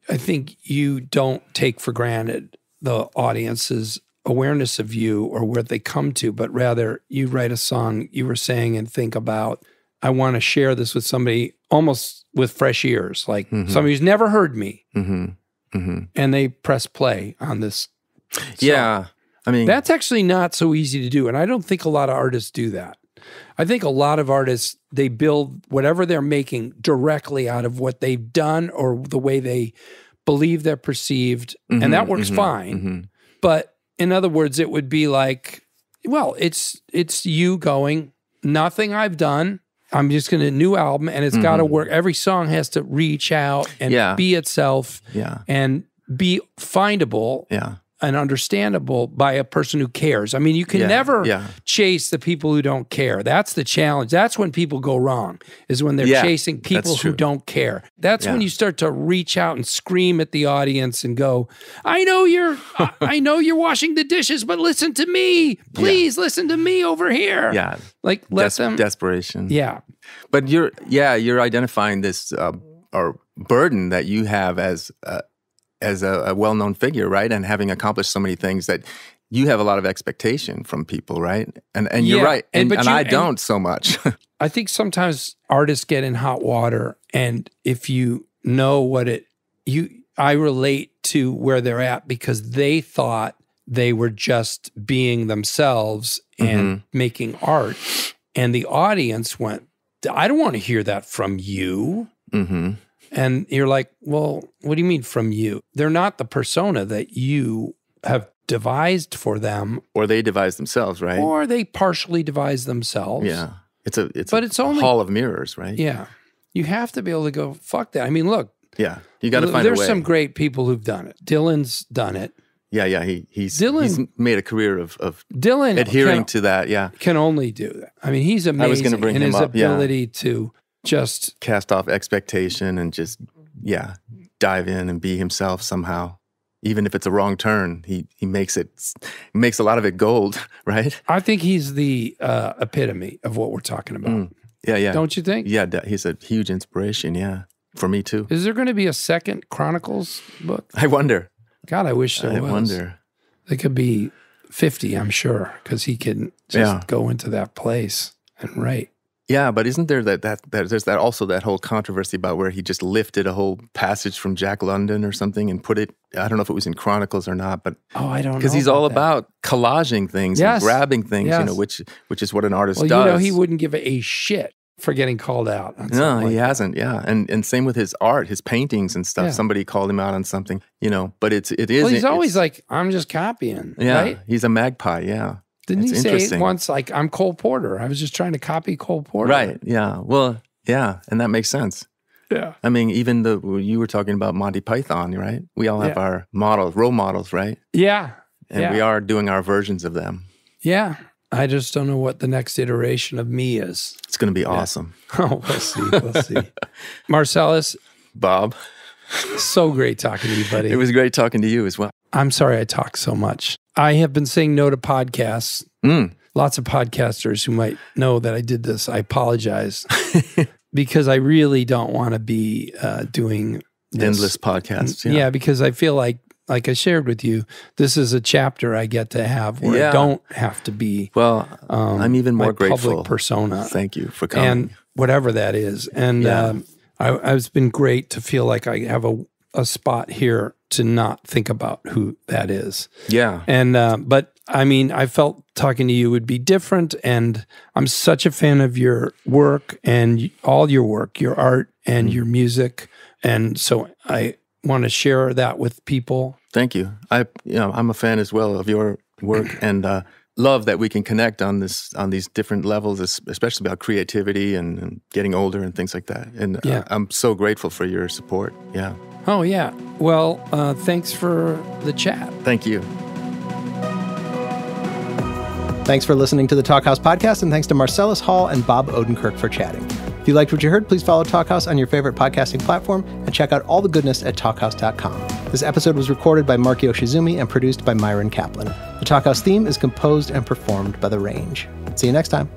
I think you don't take for granted the audience's awareness of you or where they come to, but rather you write a song, you were saying, and think about, I want to share this with somebody almost with fresh ears, like somebody who's never heard me. And they press play on this song. Yeah. I mean, that's actually not so easy to do. And I don't think a lot of artists do that. I think a lot of artists, they build whatever they're making directly out of what they've done or the way they believe they're perceived. And that works fine. But in other words, it would be like, well, it's you going, nothing I've done. I'm just going to new album, and it's got to work. Every song has to reach out and be itself and be findable and understandable by a person who cares. I mean, you can never chase the people who don't care. That's the challenge. That's when people go wrong, is when they're chasing people who don't care. That's when you start to reach out and scream at the audience and go, I know you're washing the dishes, but listen to me. Please listen to me over here. Yeah. Like let them. Desperation. Yeah. But you're identifying this or burden that you have as as a well-known figure, right? And having accomplished so many things that you have a lot of expectation from people, right? And you're right. And I don't so much. I think sometimes artists get in hot water, and if you know what I relate to where they're at because they thought they were just being themselves and making art. And the audience went, I don't want to hear that from you. And you're like, well, what do you mean from you? They're not the persona that you have devised for them. Or they devise themselves, right? Or they partially devise themselves. Yeah. It's only hall of mirrors, right? Yeah. You have to be able to go, fuck that. I mean, look. Yeah. You got to find a way. There's some great people who've done it. Dylan's done it. Yeah. He's made a career of Dylan adhering to that. Yeah. Can only do that. I mean, he's amazing. I was going to bring in him his up. ability to just cast off expectation and just, dive in and be himself somehow. Even if it's a wrong turn, he makes a lot of it gold, right? I think he's the epitome of what we're talking about. Yeah. Don't you think? Yeah, he's a huge inspiration, for me too. Is there going to be a second Chronicles book? I wonder. God, I wish there was. I wonder. It could be 50, I'm sure, because he can just go into that place and write. Yeah, but isn't there there's also that whole controversy about where he just lifted a whole passage from Jack London or something and put it, I don't know if it was in Chronicles or not, but I don't know. Because he's all about collaging things and grabbing things, which is what an artist does. He wouldn't give a shit for getting called out on something. No, he hasn't, And same with his art, his paintings and stuff. Yeah. Somebody called him out on something, but it is. Well, he's always like, I'm just copying, right? He's a magpie, Didn't he say once, like, I'm Cole Porter? I was just trying to copy Cole Porter. Right, yeah. Well, yeah, and that makes sense. Yeah. I mean, even you were talking about Monty Python, right? We all have our role models, right? Yeah. And we are doing our versions of them. Yeah. I just don't know what the next iteration of me is. It's going to be awesome. Oh, we'll see. Marcellus. Bob. So great talking to you, buddy. It was great talking to you as well. I'm sorry I talk so much. I have been saying no to podcasts. Lots of podcasters who might know that I did this, I apologize. Because I really don't want to be doing this. Endless podcasts. Yeah, because I feel like I shared with you, this is a chapter I get to have where I don't have to be. Well, I'm even more grateful. Public persona. Thank you for coming. And whatever that is. And it's been great to feel like I have a spot here to not think about who that is. Yeah. And, but I mean, I felt talking to you would be different. And I'm such a fan of your work and all your work, your art and your music. And so I want to share that with people. Thank you. I'm a fan as well of your work and love that we can connect on these different levels, especially about creativity and getting older and things like that. And I'm so grateful for your support. Yeah. Oh, yeah. Well, thanks for the chat. Thank you. Thanks for listening to the Talkhouse podcast, and thanks to Marcellus Hall and Bob Odenkirk for chatting. If you liked what you heard, please follow Talkhouse on your favorite podcasting platform and check out all the goodness at talkhouse.com. This episode was recorded by Mark Yoshizumi and produced by Myron Kaplan. The Talkhouse theme is composed and performed by The Range. See you next time.